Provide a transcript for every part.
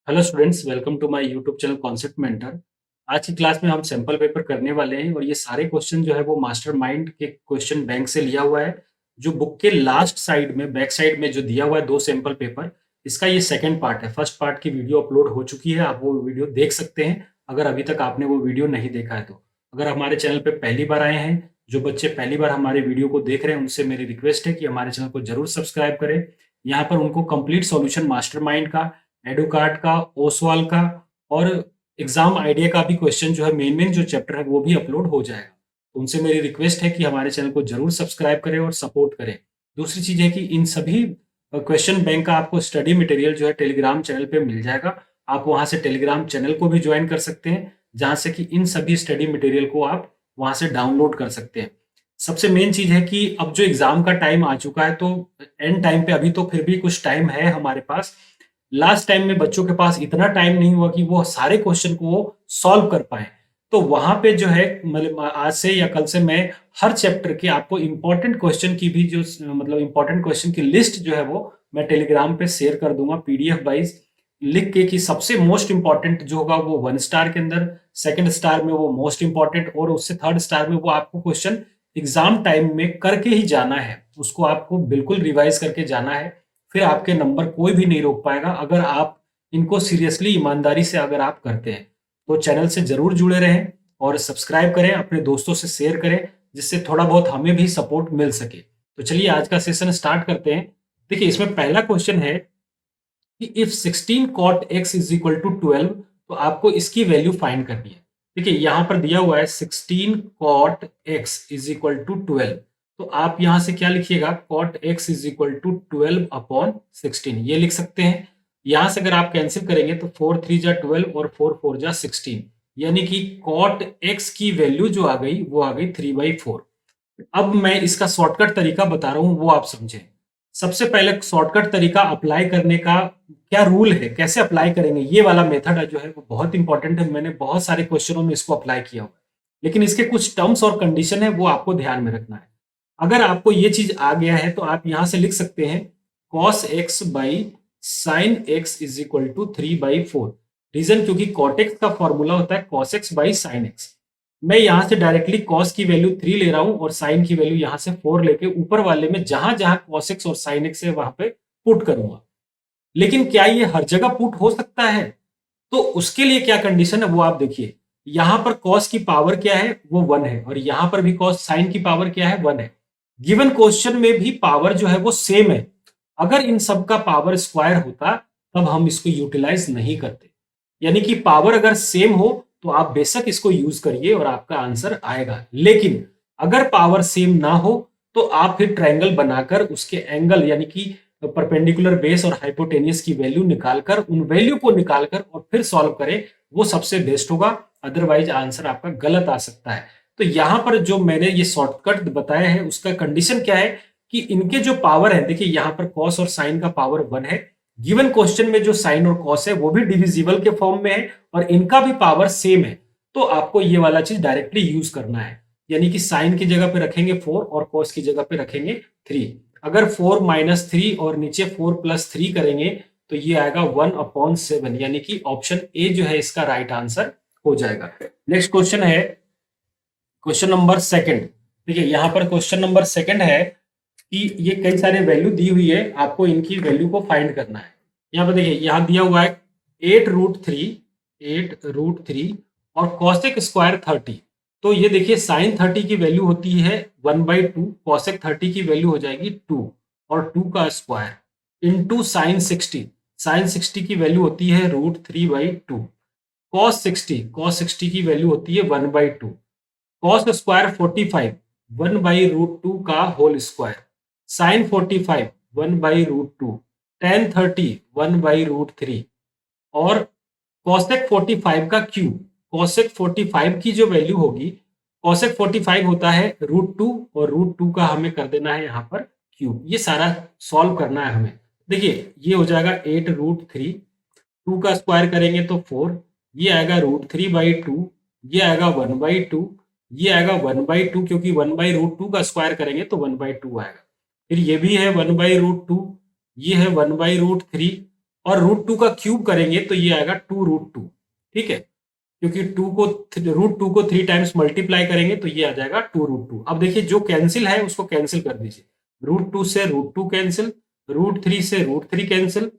Hello students, welcome to my YouTube channel concept mentor. आज की class में हम सैंपल पेपर करने वाले हैं और ये सारे क्वेश्चन जो है वो मास्टरमाइंड के क्वेश्चन बैंक से लिया हुआ है। जो बुक के लास्ट साइड में बैक साइड में जो दिया हुआ है दो सैंपल पेपर, इसका ये सेकंड पार्ट है। फर्स्ट पार्ट की वीडियो अपलोड हो चुकी है, आप वो वीडियो देख सकते हैं अगर अभी तक आपने वो वीडियो नहीं देखा है तो। अगर हमारे चैनल पर पहली बार आए हैं, जो बच्चे पहली बार हमारे वीडियो को देख रहे हैं, उनसे मेरी रिक्वेस्ट है कि हमारे चैनल को जरूर सब्सक्राइब करें। यहाँ पर उनको कंप्लीट सॉल्यूशन मास्टरमाइंड का, एडुकार्ट का, ओसवाल का और एग्जाम आइडिया का भी क्वेश्चन जो है मेन जो चैप्टर है वो भी अपलोड हो जाएगा। तो उनसे मेरी रिक्वेस्ट है कि हमारे चैनल को जरूर सब्सक्राइब करें और सपोर्ट करें। दूसरी चीज है कि इन सभी क्वेश्चन बैंक का आपको स्टडी मटेरियल जो है टेलीग्राम चैनल पे मिल जाएगा। आप वहां से टेलीग्राम चैनल को भी ज्वाइन कर सकते हैं, जहां से कि इन सभी स्टडी मटेरियल को आप वहां से डाउनलोड कर सकते हैं। सबसे मेन चीज है कि अब जो एग्जाम का टाइम आ चुका है, तो एंड टाइम पे अभी तो फिर भी कुछ टाइम है हमारे पास। लास्ट टाइम में बच्चों के पास इतना टाइम नहीं हुआ कि वो सारे क्वेश्चन को सॉल्व कर पाए। तो वहां पे जो है मतलब आज से या कल से मैं हर चैप्टर के आपको इंपॉर्टेंट क्वेश्चन की भी जो मतलब इंपॉर्टेंट क्वेश्चन की लिस्ट जो है वो मैं टेलीग्राम पे शेयर कर दूंगा पीडीएफ वाइज लिख के, कि सबसे मोस्ट इंपॉर्टेंट जो होगा वो 1 स्टार के अंदर, सेकंड स्टार में वो मोस्ट इंपॉर्टेंट, और उससे थर्ड स्टार में वो आपको क्वेश्चन एग्जाम टाइम में करके ही जाना है। उसको आपको बिल्कुल रिवाइज करके जाना है, फिर आपके नंबर कोई भी नहीं रोक पाएगा अगर आप इनको सीरियसली ईमानदारी से अगर आप करते हैं। तो चैनल से जरूर जुड़े रहें और सब्सक्राइब करें, अपने दोस्तों से शेयर करें, जिससे थोड़ा बहुत हमें भी सपोर्ट मिल सके। तो चलिए आज का सेशन स्टार्ट करते हैं। देखिए, इसमें पहला क्वेश्चन है कि if 16 cot x is equal to 12, तो आपको इसकी वैल्यू फाइंड करनी है। देखिए यहां पर दिया हुआ है 16 cot x is equal to 12, तो आप यहां से क्या लिखिएगा, cot x is equal to 12/16 ये लिख सकते हैं। यहां से अगर आप कैंसिल करेंगे तो 4 3 जा 12 और 4 4 जा 16, यानी कि cot x की वैल्यू जो आ गई वो आ गई 3/4। अब मैं इसका शॉर्टकट तरीका बता रहा हूं, वो आप समझें। सबसे पहले शॉर्टकट तरीका अप्लाई करने का क्या रूल है, कैसे अप्लाई करेंगे, ये वाला मेथड है जो है वो बहुत इंपॉर्टेंट है। मैंने बहुत सारे क्वेश्चनों में इसको अप्लाई किया हुआ है, लेकिन इसके कुछ टर्म्स और कंडीशन है वो आपको ध्यान में रखना है। अगर आपको ये चीज आ गया है तो आप यहां से लिख सकते हैं cos x by sine x is equal to 3/4। Reason क्योंकि cot x का फॉर्मूला होता है cos x by sine x। मैं यहां से डायरेक्टली cos की वैल्यू 3 ले रहा हूं और साइन की वैल्यू यहां से 4 लेके ऊपर वाले में जहां जहां cos x और साइन x है वहां पे पुट करूंगा। लेकिन क्या ये हर जगह पुट हो सकता है? तो उसके लिए क्या कंडीशन है वो आप देखिए। यहां पर cos की पावर क्या है, वो 1 है, और यहां पर भी cos साइन की पावर क्या है, 1 है। गिवन क्वेश्चन में भी पावर जो है वो सेम है। अगर इन सब का पावर स्क्वायर होता तब हम इसको यूटिलाइज नहीं करते। यानी कि पावर अगर सेम हो तो आप बेशक इसको यूज करिए और आपका आंसर आएगा। लेकिन अगर पावर सेम ना हो तो आप फिर ट्रायंगल बनाकर उसके एंगल यानी कि परपेंडिकुलर बेस और हाइपोटेनियस की वैल्यू निकालकर, उन वैल्यू को निकालकर और फिर सॉल्व करें, वो सबसे बेस्ट होगा। अदरवाइज आंसर आपका गलत आ सकता है। तो यहां पर जो मैंने ये शॉर्टकट बताया है उसका कंडीशन क्या है कि इनके जो पावर है, देखिए यहां पर कॉस और साइन का पावर 1 है। गिवन क्वेश्चन में जो साइन और कॉस है वो भी डिविजिबल के फॉर्म में है और इनका भी पावर सेम है। तो आपको ये वाला चीज डायरेक्टली यूज करना है, यानी कि साइन की जगह पे रखेंगे 4 और कॉस की जगह पे रखेंगे 3। अगर 4 - 3 और नीचे 4 + 3 करेंगे तो ये आएगा 1/7, यानी कि ऑप्शन ए जो है इसका राइट आंसर हो जाएगा। नेक्स्ट क्वेश्चन है क्वेश्चन नंबर सेकंड। देखिए यहां पर क्वेश्चन नंबर सेकंड है कि ये कई सारे वैल्यू दी हुई है, आपको इनकी वैल्यू को फाइंड करना है। यहाँ पर देखिए यहां दिया हुआ है 8√3 और कॉसेक स्क्वायर 30। तो ये देखिए साइन 30 की वैल्यू होती है 1/2, कॉसेक 30 की वैल्यू हो जाएगी 2 और 2 का स्क्वायर इंटू साइन 60। साइन 60 की वैल्यू होती है √3/2। कॉस 60 की वैल्यू होती है 1/2। कॉस स्क्वायर 45 1/√2 का होल स्क्वायर, साइन 45 1/√2, टेन 30 1/√3 और कॉसेक 45 का क्यूब। कॉसेक 45 की जो वैल्यू होगी, कॉसेक 45 होता है √2 और √2 का हमें कर देना है यहाँ पर क्यूब। ये सारा सॉल्व करना है हमें। देखिए ये हो जाएगा 8√3, 2 का स्क्वायर करेंगे तो 4, ये आएगा √3/2, ये आएगा 1/2, ये आएगा 1/2 क्योंकि 1/√2 का स्क्वायर करेंगे तो 1/2 आएगा। फिर ये भी है 1/√2, ये है 1/√3 और √2 का क्यूब करेंगे तो ये आएगा 2√2, ठीक है, क्योंकि √2 को 3 टाइम्स मल्टीप्लाई करेंगे तो ये आ जाएगा 2√2। अब देखिए जो कैंसिल है उसको कैंसिल कर दीजिए, √2 से √2 कैंसिल, √3 से √3 कैंसिल।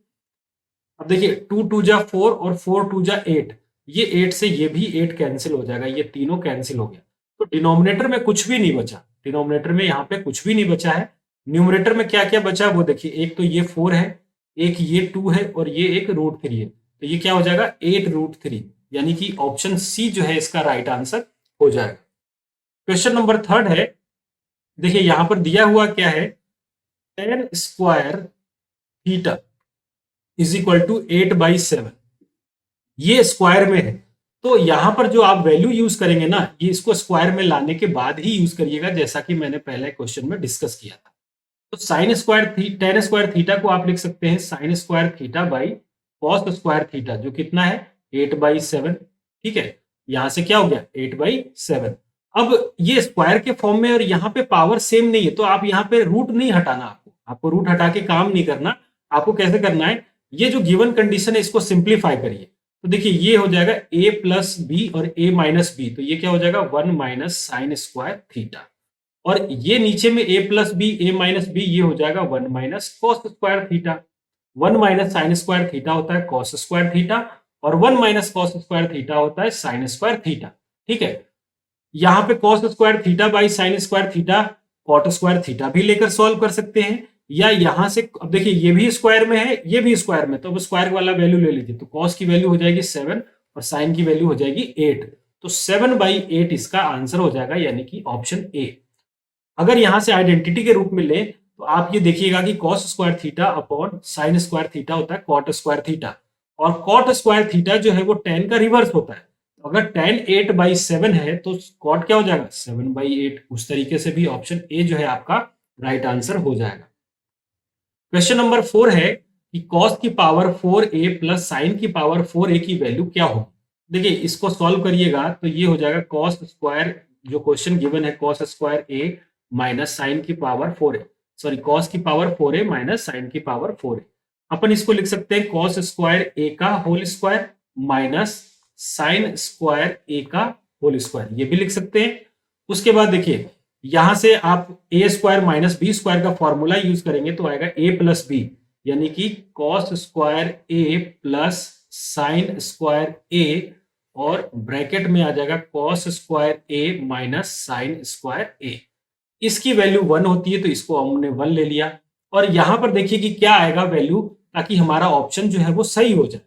अब देखिए 2 2 जा 4 और 4 2 जा 8, ये 8 से ये भी 8 कैंसिल हो जाएगा, ये तीनों कैंसिल हो गया। तो डिनोमिनेटर में कुछ भी नहीं बचा, डिनोमिनेटर में यहाँ पे कुछ भी नहीं बचा है। न्यूमरेटर में क्या क्या बचा वो देखिए, एक तो ये 4 है, एक ये 2 है और ये एक √3 है, तो ये क्या हो जाएगा 8√3, यानी कि ऑप्शन सी जो है इसका राइट आंसर हो जाएगा। क्वेश्चन नंबर 3 है, देखिए यहां पर दिया हुआ क्या है, tan square theta is equal to 8/7, ये स्क्वायर में है, तो यहां पर जो आप वैल्यू यूज करेंगे ना, ये इसको स्क्वायर में लाने के बाद ही यूज करिएगा, जैसा कि मैंने पहले क्वेश्चन में डिस्कस किया था। तो tan स्क्वायर थीटा को आप लिख सकते हैं sin square theta by cos square theta, जो कितना है 8/7, ठीक है, यहां से क्या हो गया 8/7। अब ये स्क्वायर के फॉर्म में और यहाँ पे पावर सेम नहीं है, तो आप यहाँ पे रूट नहीं हटाना, आपको रूट हटा के काम नहीं करना। आपको कैसे करना है, ये जो गिवन कंडीशन है इसको सिंप्लीफाई करिए, तो देखिए ये हो जाएगा a प्लस बी और a माइनस बी, तो ये क्या हो जाएगा 1 माइनस साइन स्क्वायर थीटा, और ये नीचे में a plus b a minus b, ये हो जाएगा 1 minus cos square theta. 1 minus sine square theta होता है कॉस स्क्वायर थीटा, और 1 माइनस कॉस स्क्वायर थीटा होता है साइन स्क्वायर थीटा, ठीक है। यहाँ पे cos square theta by sine square theta cot square theta भी लेकर सॉल्व कर सकते हैं, या यहां से अब देखिए ये भी स्क्वायर में है ये भी स्क्वायर में, तो अब स्क्वायर वाला वैल्यू ले लीजिए, तो कॉस की वैल्यू हो जाएगी 7 और साइन की वैल्यू हो जाएगी 8, तो 7/8 इसका आंसर हो जाएगा, यानी कि ऑप्शन ए। अगर यहां से आइडेंटिटी के रूप में ले तो आप ये देखिएगा कि cos square theta upon sine square theta होता है कॉट स्क्वायर थीटा, और कॉट स्क्वायर थीटा जो है वो tan का रिवर्स होता है, तो अगर tan 8/7 है तो कॉट क्या हो जाएगा 7/8, उस तरीके से भी ऑप्शन ए जो है आपका राइट आंसर हो जाएगा। क्वेश्चन नंबर 4 है कि cos की पावर 4a प्लस साइन की पावर 4a की वैल्यू क्या हो। देखिए इसको सॉल्व करिएगा तो ये हो जाएगा cos स्क्वायर, जो क्वेश्चन गिवन है cos square a minus sine की पावर 4a, सॉरी cos की पावर 4a माइनस साइन की पावर 4a। अपन इसको लिख सकते हैं cos स्क्वायर a का whole square minus sine square a का होल स्क्वायर, ये भी लिख सकते हैं। उसके बाद देखिए यहां से आप ए स्क्वायर माइनस बी स्क्वायर का फॉर्मूला यूज करेंगे तो आएगा a प्लस बी, यानी कि cos square a plus sign square a, और ब्रैकेट में आ जाएगा cos square a minus sine square a। इसकी वैल्यू 1 होती है तो इसको हमने 1 ले लिया, और यहां पर देखिए कि क्या आएगा वैल्यू, ताकि हमारा ऑप्शन जो है वो सही हो जाए।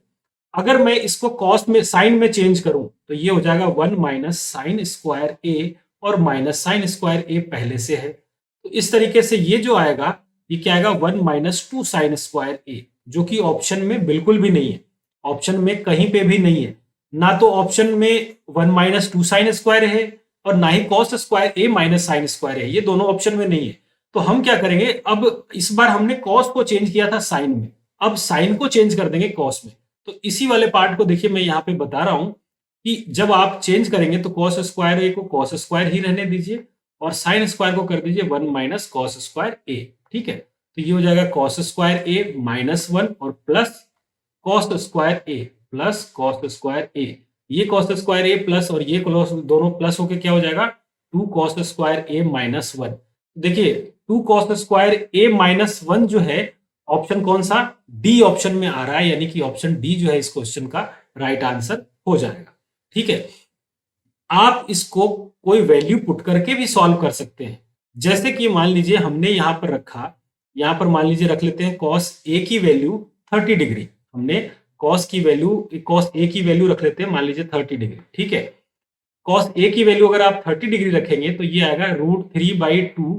अगर मैं इसको कॉस में साइन में चेंज करूं तो ये हो जाएगा 1 माइनस साइन स्क्वायर a, और माइनस साइन स्क्वायर a पहले से है, तो इस तरीके से ये जो आएगा ये क्या आएगा 1 माइनस 2 साइन स्क्वायर a, जो कि ऑप्शन में बिल्कुल भी नहीं है, ऑप्शन में कहीं पे भी नहीं है, ना तो ऑप्शन में 1 माइनस 2 साइन स्क्वायर है और ना ही cos square a minus sine square है, ये दोनों ऑप्शन में नहीं है। तो हम क्या करेंगे, अब इस बार हमने कॉस को चेंज किया था साइन में, अब साइन को चेंज कर देंगे कॉस में। तो इसी वाले पार्ट को देखिए मैं यहाँ पे बता रहा हूं कि जब आप चेंज करेंगे तो कॉस स्क्वायर ए को कॉस स्क्वायर ही रहने दीजिए, और साइन स्क्वायर को कर दीजिए 1 माइनस कॉस स्क्वायर ए, ठीक है। तो ये हो जाएगा कॉस स्क्वायर ए माइनस 1 और प्लस कॉस स्क्वायर ए प्लस कॉस स्क्वायर ए, ये कॉस स्क्वायर ए प्लस और ये दोनों प्लस होके क्या हो जाएगा 2 कॉस स्क्वायर ए माइनस 1। देखिए 2 कॉस स्क्वायर ए माइनस 1 जो है ऑप्शन कौन सा, डी ऑप्शन में आ रहा है, यानी कि ऑप्शन डी जो है इस क्वेश्चन का राइट आंसर हो जाएगा, ठीक है। आप इसको कोई वैल्यू पुट करके भी सॉल्व कर सकते हैं, जैसे कि मान लीजिए हमने यहां पर रखा, यहां पर मान लीजिए रख लेते हैं cos a की वैल्यू 30 डिग्री, हमने cos a की वैल्यू रख लेते हैं मान लीजिए 30 डिग्री, ठीक है। cos a की वैल्यू अगर आप 30 डिग्री रखेंगे तो ये आएगा √3/2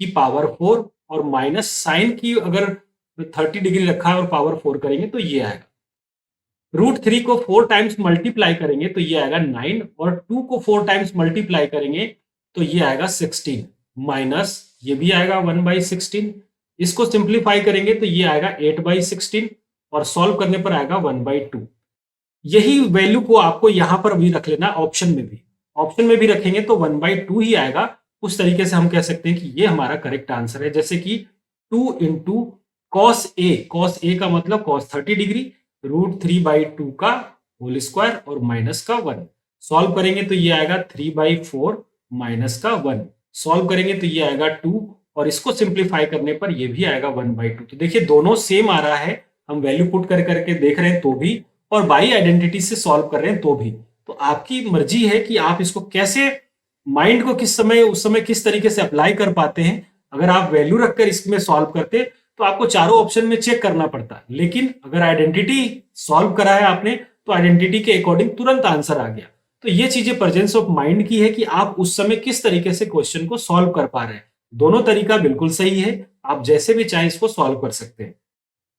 की पावर 4, और माइनस साइन की अगर 30 डिग्री रखा है और पावर 4 करेंगे तो ये आएगा, √3 को 4 टाइम्स मल्टीप्लाई करेंगे तो ये आएगा 9, और 2 को 4 टाइम्स मल्टीप्लाई करेंगे तो ये आएगा 16, माइनस ये भी आएगा 1/16, इसको सिंप्लीफाई करेंगे तो ये आएगा 8/16, और सॉल्व करने पर आएगा 1/2। यही वैल्यू को आपको यहां पर भी रख लेना, ऑप्शन में भी रखेंगे तो 1/2 ही आएगा। उस तरीके से हम कह सकते हैं कि ये हमारा करेक्ट आंसर है, जैसे कि 2 इंटू कॉस ए का मतलब कॉस 30 डिग्री, √3/2 का होल स्क्वायर और माइनस का 1। सॉल्व करेंगे तो ये आएगा 3/4 माइनस का 1। सॉल्व करेंगे तो ये आएगा 2 और इसको सिंप्लीफाई करने पर ये भी आएगा 1/2। तो देखिए दोनों सेम आ रहा है, हम वैल्यू पुट कर करके देख रहे हैं तो भी, और बाई आइडेंटिटी से सॉल्व कर रहे हैं तो भी। तो आपकी मर्जी है कि आप इसको कैसे, माइंड को किस समय, उस समय किस तरीके से अप्लाई कर पाते हैं। अगर आप वैल्यू रखकर इसमें सॉल्व करते तो आपको चारों ऑप्शन में चेक करना पड़ता, लेकिन अगर आइडेंटिटी सॉल्व करा है आपने तो आइडेंटिटी के अकॉर्डिंग तुरंत आंसर आ गया। तो ये चीजें प्रेजेंस ऑफ माइंड की है कि आप उस समय किस तरीके से क्वेश्चन को सॉल्व कर पा रहे हैं। दोनों तरीका बिल्कुल सही है, आप जैसे भी चाहे इसको सॉल्व कर सकते हैं।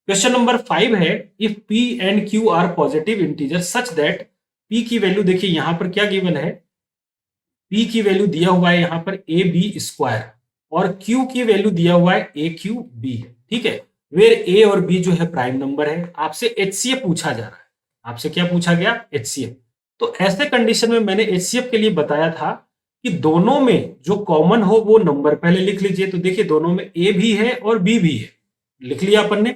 क्वेश्चन नंबर 5 है, if P and Q are positive integer such that P की वैल्यू, देखिए यहां पर क्या गिवन है, P की वैल्यू दिया हुआ है यहां पर AB² और Q की वैल्यू दिया हुआ है AQB, ठीक है। वेयर A और B जो है प्राइम नंबर है, आपसे HCF पूछा जा रहा है। आपसे क्या पूछा गया? HCF। तो ऐसे कंडीशन में मैंने HCF के लिए बताया था कि दोनों में जो कॉमन हो वो नंबर पहले लिख लीजिए। तो देखिए दोनों में A भी है और B भी है, लिख लिया अपन ने।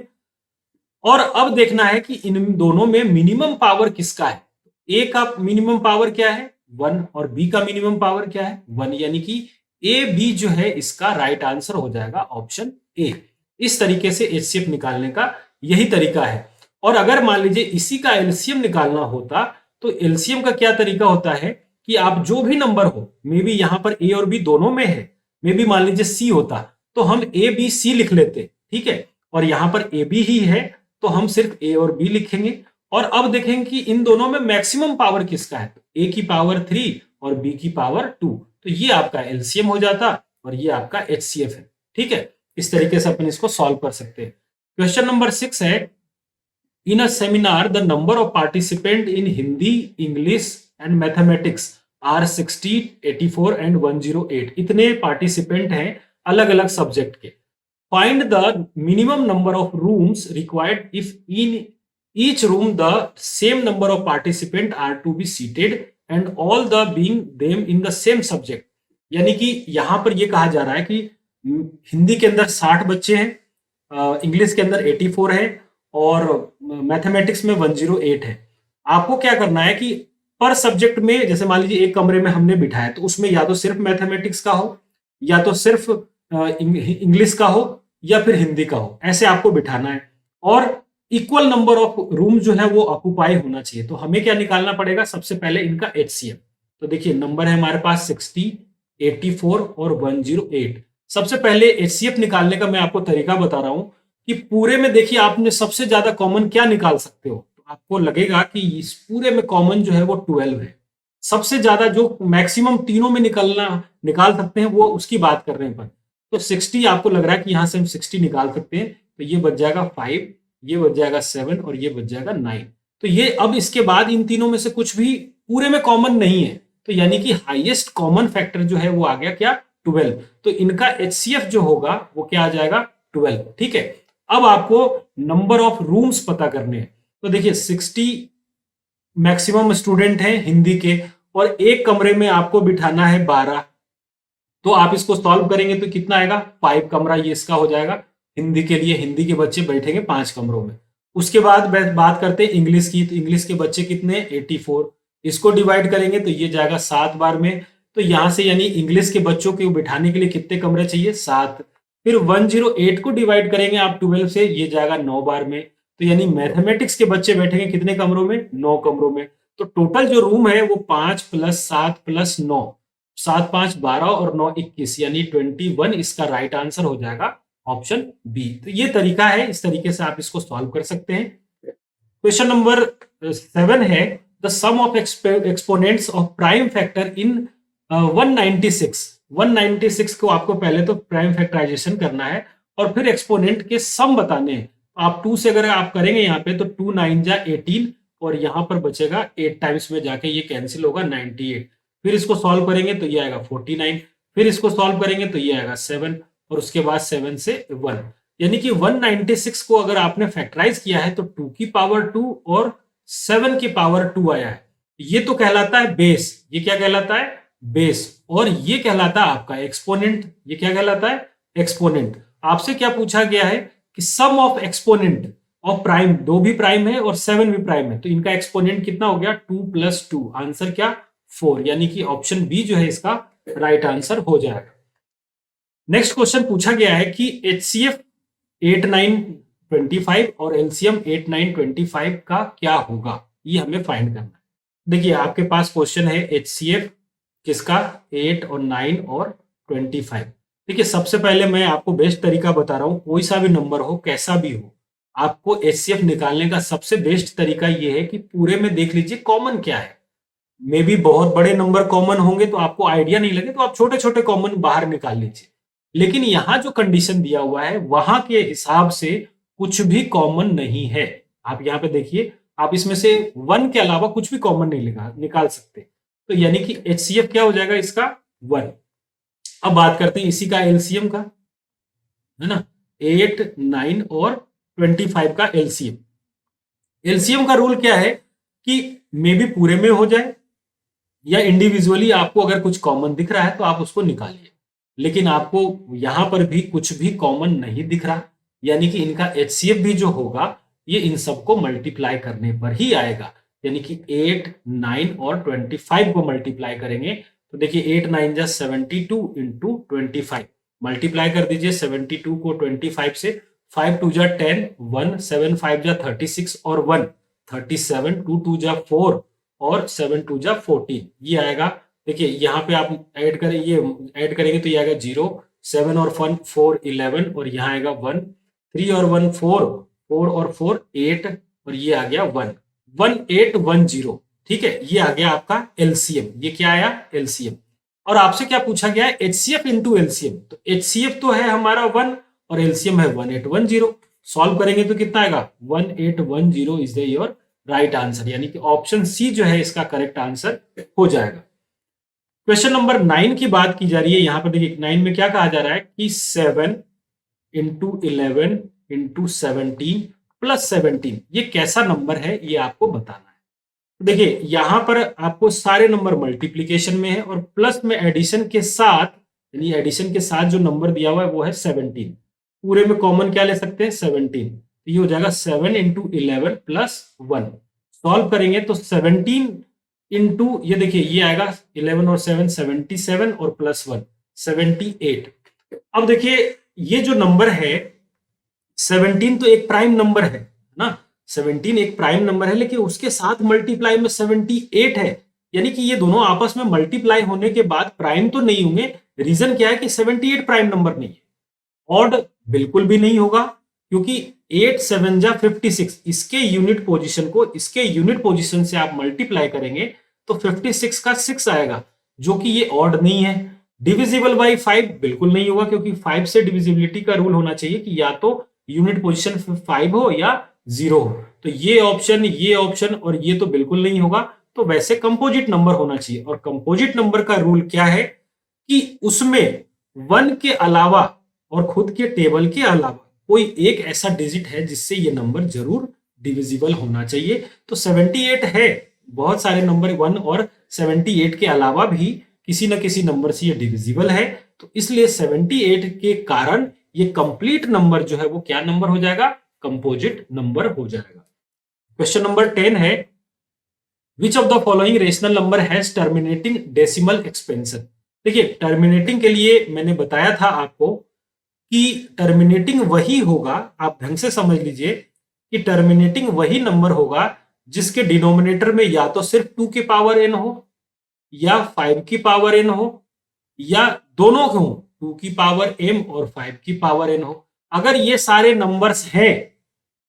और अब देखना है कि इन दोनों में मिनिमम पावर किसका है। ए का मिनिमम पावर क्या है? 1 और बी का मिनिमम पावर क्या है? 1, यानी कि ए बी जो है इसका राइट आंसर हो जाएगा ऑप्शन ए। इस तरीके से एचसीएफ निकालने का यही तरीका है। और अगर मान लीजिए इसी का एलसीएम निकालना होता तो एलसीएम का क्या तरीका होता है कि आप जो भी नंबर हो, मे बी यहां पर ए और बी दोनों में है, मे बी मान लीजिए सी होता तो हम ए बी सी लिख लेते, ठीक है। और यहां पर ए बी ही है तो हम सिर्फ ए और बी लिखेंगे। और अब देखेंगे कि इन दोनों में मैक्सिमम पावर किसका है, ए की पावर 3 और बी की पावर 2। तो ये आपका एलसीएम हो जाता और ये आपका एचसीएफ है, ठीक है। इस तरीके से अपन इसको सॉल्व कर सकते हैं। क्वेश्चन नंबर 6 है, in a seminar the number of participant in Hindi, English and mathematics are 60, 84 and 108। इतने पार्टिसिपेंट हैं अलग अलग सब्जेक्ट के। Find the minimum number of rooms required if in each room the same number of participants are to be seated and all the being them in the same subject। यानी कि यहां पर यह कहा जा रहा है कि हिंदी के अंदर 60 बच्चे हैं, इंग्लिश के अंदर 84 है और मैथमेटिक्स में 108 है। आपको क्या करना है कि पर सब्जेक्ट में, जैसे मान लीजिए एक कमरे में हमने बिठाया तो उसमें या तो सिर्फ मैथमेटिक्स का हो, या तो सिर्फ इंग्लिश का हो, या फिर हिंदी का हो, ऐसे आपको बिठाना है। और इक्वल नंबर ऑफ रूम जो है वो ऑक्युपाई होना चाहिए। तो हमें क्या निकालना पड़ेगा? सबसे पहले इनका एचसीएफ। तो देखिए नंबर है हमारे पास 60, 84 और 108। सबसे पहले एचसीएफ निकालने का मैं आपको तरीका बता रहा हूं कि पूरे में देखिए आपने सबसे ज्यादा कॉमन क्या निकाल सकते हो। तो आपको लगेगा कि इस पूरे में कॉमन जो है वो 12 है। सबसे ज्यादा जो मैक्सिमम तीनों में निकाल सकते हैं वो उसकी बात कर रहे हैं अपन। तो 60 आपको लग रहा है कि यहां से हम 60 निकाल सकते हैं, तो ये बच जाएगा 5, ये बच जाएगा 7 और ये बच जाएगा 9। तो ये अब इसके बाद इन तीनों में से कुछ भी पूरे में कॉमन नहीं है, तो यानी कि हाईएस्ट कॉमन फैक्टर जो है वो आ गया क्या? 12। तो इनका एचसीएफ जो होगा वो क्या आ जाएगा? 12, ठीक है। अब आपको नंबर ऑफ रूम्स पता करने हैं। तो देखिए 60 मैक्सिमम स्टूडेंट हैं हिंदी के और एक कमरे में आपको बिठाना है 12। तो आप इसको सॉल्व करेंगे तो कितना आएगा? 5 कमरा ये इसका हो जाएगा हिंदी के लिए। हिंदी के बच्चे बैठेंगे 5 कमरों में। उसके बाद बात करते हैं इंग्लिश की। तो इंग्लिश के बच्चे कितने? 84। इसको डिवाइड करेंगे तो ये जाएगा 7 बार में। तो यहां से यानी इंग्लिश के बच्चों को बिठाने के लिए कितने कमरे चाहिए? 7। फिर 108 को डिवाइड करेंगे आप 12 से, ये जाएगा 9 बार में। तो यानी मैथमेटिक्स के बच्चे बैठेंगे कितने कमरों में? 9 कमरों में। तो टोटल जो रूम है वो 5 + 7 + 9, 7 5 12 और 9 21, यानी 21 इसका राइट आंसर हो जाएगा ऑप्शन बी। तो ये तरीका है, इस तरीके से आप इसको सॉल्व कर सकते हैं। क्वेश्चन नंबर 7 है, the sum of exponents of prime factor in 196। 196 को आपको पहले तो प्राइम फैक्टराइजेशन करना है और फिर एक्सपोनेंट के सम बताने हैं। आप 2 से अगर आप करेंगे यहाँ पे तो 2 9 जा 18 और यहाँ पर बचेगा 8 टाइम्स में जाके ये कैंसिल होगा 98। फिर इसको सॉल्व करेंगे तो ये आएगा 49। फिर इसको सॉल्व करेंगे तो ये आएगा 7 और उसके बाद 7 से 1, यानी कि 196 को अगर आपने फैक्टराइज किया है तो 2 की पावर 2 और 7 की पावर 2 आया है। ये तो कहलाता है बेस। ये क्या कहलाता है? बेस। और ये कहलाता है आपका एक्सपोनेंट। ये क्या कहलाता है? एक्सपोनेंट। आपसे क्या पूछा गया है कि सम ऑफ एक्सपोनेंट ऑफ प्राइम, 2 भी प्राइम है और 7 भी प्राइम है, तो इनका एक्सपोनेंट कितना हो गया 2 + 2, आंसर क्या 4, यानी कि ऑप्शन बी जो है इसका राइट आंसर हो जाएगा। नेक्स्ट क्वेश्चन पूछा गया है कि HCF 8925 और LCM 8925 का क्या होगा, ये हमें फाइंड करना है। देखिए आपके पास क्वेश्चन है HCF किसका 8 और 9 और 25। देखिए सबसे पहले मैं आपको बेस्ट तरीका बता रहा हूं, कोई सा भी नंबर हो कैसा भी हो, आपको HCF निकालने का सबसे बेस्ट तरीका यह है कि पूरे में देख लीजिए कॉमन क्या है। मे भी बहुत बड़े नंबर कॉमन होंगे तो आपको आइडिया नहीं लगे, तो आप छोटे छोटे कॉमन बाहर निकाल लीजिए। लेकिन यहां जो कंडीशन दिया हुआ है वहां के हिसाब से कुछ भी कॉमन नहीं है। आप यहां पे देखिए, आप इसमें से 1 के अलावा कुछ भी कॉमन नहीं निकाल सकते, तो यानी कि HCF क्या हो जाएगा इसका 1। अब बात करते हैं इसी का LCM का, है ना, 8, 9 और 25 का LCM। LCM का रूल क्या है कि मे भी पूरे में हो जाए या इंडिविजुअली आपको अगर कुछ कॉमन दिख रहा है तो आप उसको निकालिए, लेकिन आपको यहां पर भी कुछ भी कॉमन नहीं दिख रहा, यानी कि इनका HCF भी जो होगा ये इन सबको मल्टीप्लाई करने पर ही आएगा, यानी कि 8, 9 और 25 को मल्टीप्लाई करेंगे तो देखिए 8, 9 जा 72 इंटू 25, मल्टीप्लाई कर दीजिए 72 को 25 से, 5 2 जा 10, 1 7 5 जा 36 और 1 37, 2 2 जा 4 और 7 2 जा 14, ये आएगा। देखिए यहाँ पे आप ऐड करें, ये ऐड करेंगे तो ये आएगा 0, 7 और 1 4 11 और यहाँ आएगा 1, 3 और 1 4, 4 और 4 8 और ये आ गया 1, 1810। ठीक है, ये आ गया आपका LCM। ये क्या आया LCM। और आपसे क्या पूछा गया है HCF इंटू LCM, तो HCF तो है हमारा 1 और LCM है 1810। सॉल्व करेंगे तो कितना आएगा 1810 is the your right answer, यानी कि ऑप्शन सी जो है इसका करेक्ट आंसर हो जाएगा। क्वेश्चन नंबर 9 की बात की जा रही है, यहां पर देखिए 9 में क्या कहा जा रहा है कि 7 इंटू 11 इंटू 17 प्लस 17, ये कैसा नंबर है ये आपको बताना है। देखिए यहां पर आपको सारे नंबर मल्टीप्लीकेशन में है और प्लस में एडिशन के साथ, यानी एडिशन के साथ जो नंबर दिया हुआ है वो है 17, पूरे में कॉमन क्या ले सकते हैं 17, तो ये हो जाएगा 7 इंटू 11 प्लस 1। सॉल्व करेंगे तो 17 इंटू, ये देखिए ये आएगा 11 और 7 77 और प्लस 1 78। अब देखिए ये जो नंबर है 17 तो एक प्राइम नंबर है ना, 17 एक प्राइम नंबर है, लेकिन उसके साथ मल्टीप्लाई में 78 है, यानी कि ये दोनों आपस में मल्टीप्लाई होने के बाद प्राइम तो नहीं होंगे। रीजन क्या है कि 78 प्राइम नंबर नहीं है, ऑड बिल्कुल भी नहीं होगा, क्योंकि 8 7 जा 56, इसके यूनिट पोजीशन को इसके यूनिट पोजीशन से आप मल्टीप्लाई करेंगे तो 56 का 6 आएगा, जो कि ये ऑड नहीं है। डिविजिबल बाय 5 बिल्कुल नहीं होगा, क्योंकि 5 से डिविजिबिलिटी का रूल होना चाहिए कि या तो यूनिट पोजीशन 5 हो या 0 हो, तो ये ऑप्शन और ये तो बिल्कुल नहीं होगा। तो वैसे कंपोजिट नंबर होना चाहिए, और कंपोजिट नंबर का रूल क्या है कि उसमें 1 के अलावा और खुद के टेबल के अलावा कोई एक ऐसा डिजिट है जिससे ये नंबर जरूर डिविजिबल होना चाहिए। तो 78 है, बहुत सारे नंबर 1 और 78 के अलावा भी किसी न किसी नंबर से ये डिविजिबल है, तो इसलिए 78 के कारण ये कंप्लीट नंबर जो है वो क्या नंबर हो जाएगा, कंपोजिट नंबर हो जाएगा। क्वेश्चन नंबर 10 है, which of the following rational number has terminating decimal expansion. देखिए टर्मिनेटिंग के लिए मैंने बताया था आपको कि टर्मिनेटिंग वही होगा, आप ढंग से समझ लीजिए कि टर्मिनेटिंग वही नंबर होगा जिसके डिनोमिनेटर में या तो सिर्फ 2 की पावर n हो या 5 की पावर n हो या दोनों हो, 2 की पावर m और 5 की पावर n हो। अगर ये सारे नंबर्स हैं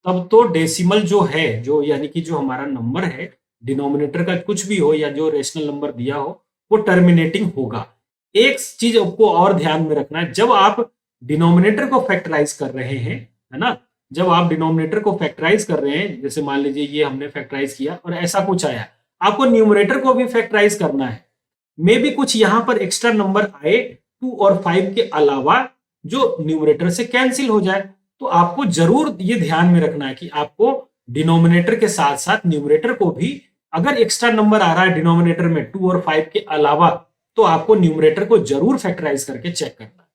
तब तो डेसिमल जो है, जो यानी कि जो हमारा नंबर है डिनोमिनेटर का कुछ भी हो या जो रेशनल नंबर दिया हो वो टर्मिनेटिंग होगा। एक चीज आपको और ध्यान में रखना है, जब आप डिनोमिनेटर को फैक्टराइज कर रहे हैं, है ना, जब आप डिनोमिनेटर को फैक्टराइज कर रहे हैं, जैसे मान लीजिए ये हमने फैक्टराइज किया और ऐसा कुछ आया, आपको न्यूमरेटर को भी फैक्टराइज करना है। मे भी कुछ यहां पर एक्स्ट्रा नंबर आए 2 और 5 के अलावा जो न्यूमरेटर से कैंसिल हो जाए, तो आपको जरूर ये ध्यान में रखना है कि आपको डिनोमिनेटर के साथ साथ न्यूमरेटर को भी, अगर एक्स्ट्रा नंबर आ रहा है डिनोमिनेटर में 2 और 5 के अलावा, तो आपको न्यूमरेटर को जरूर फैक्टराइज करके चेक करना है।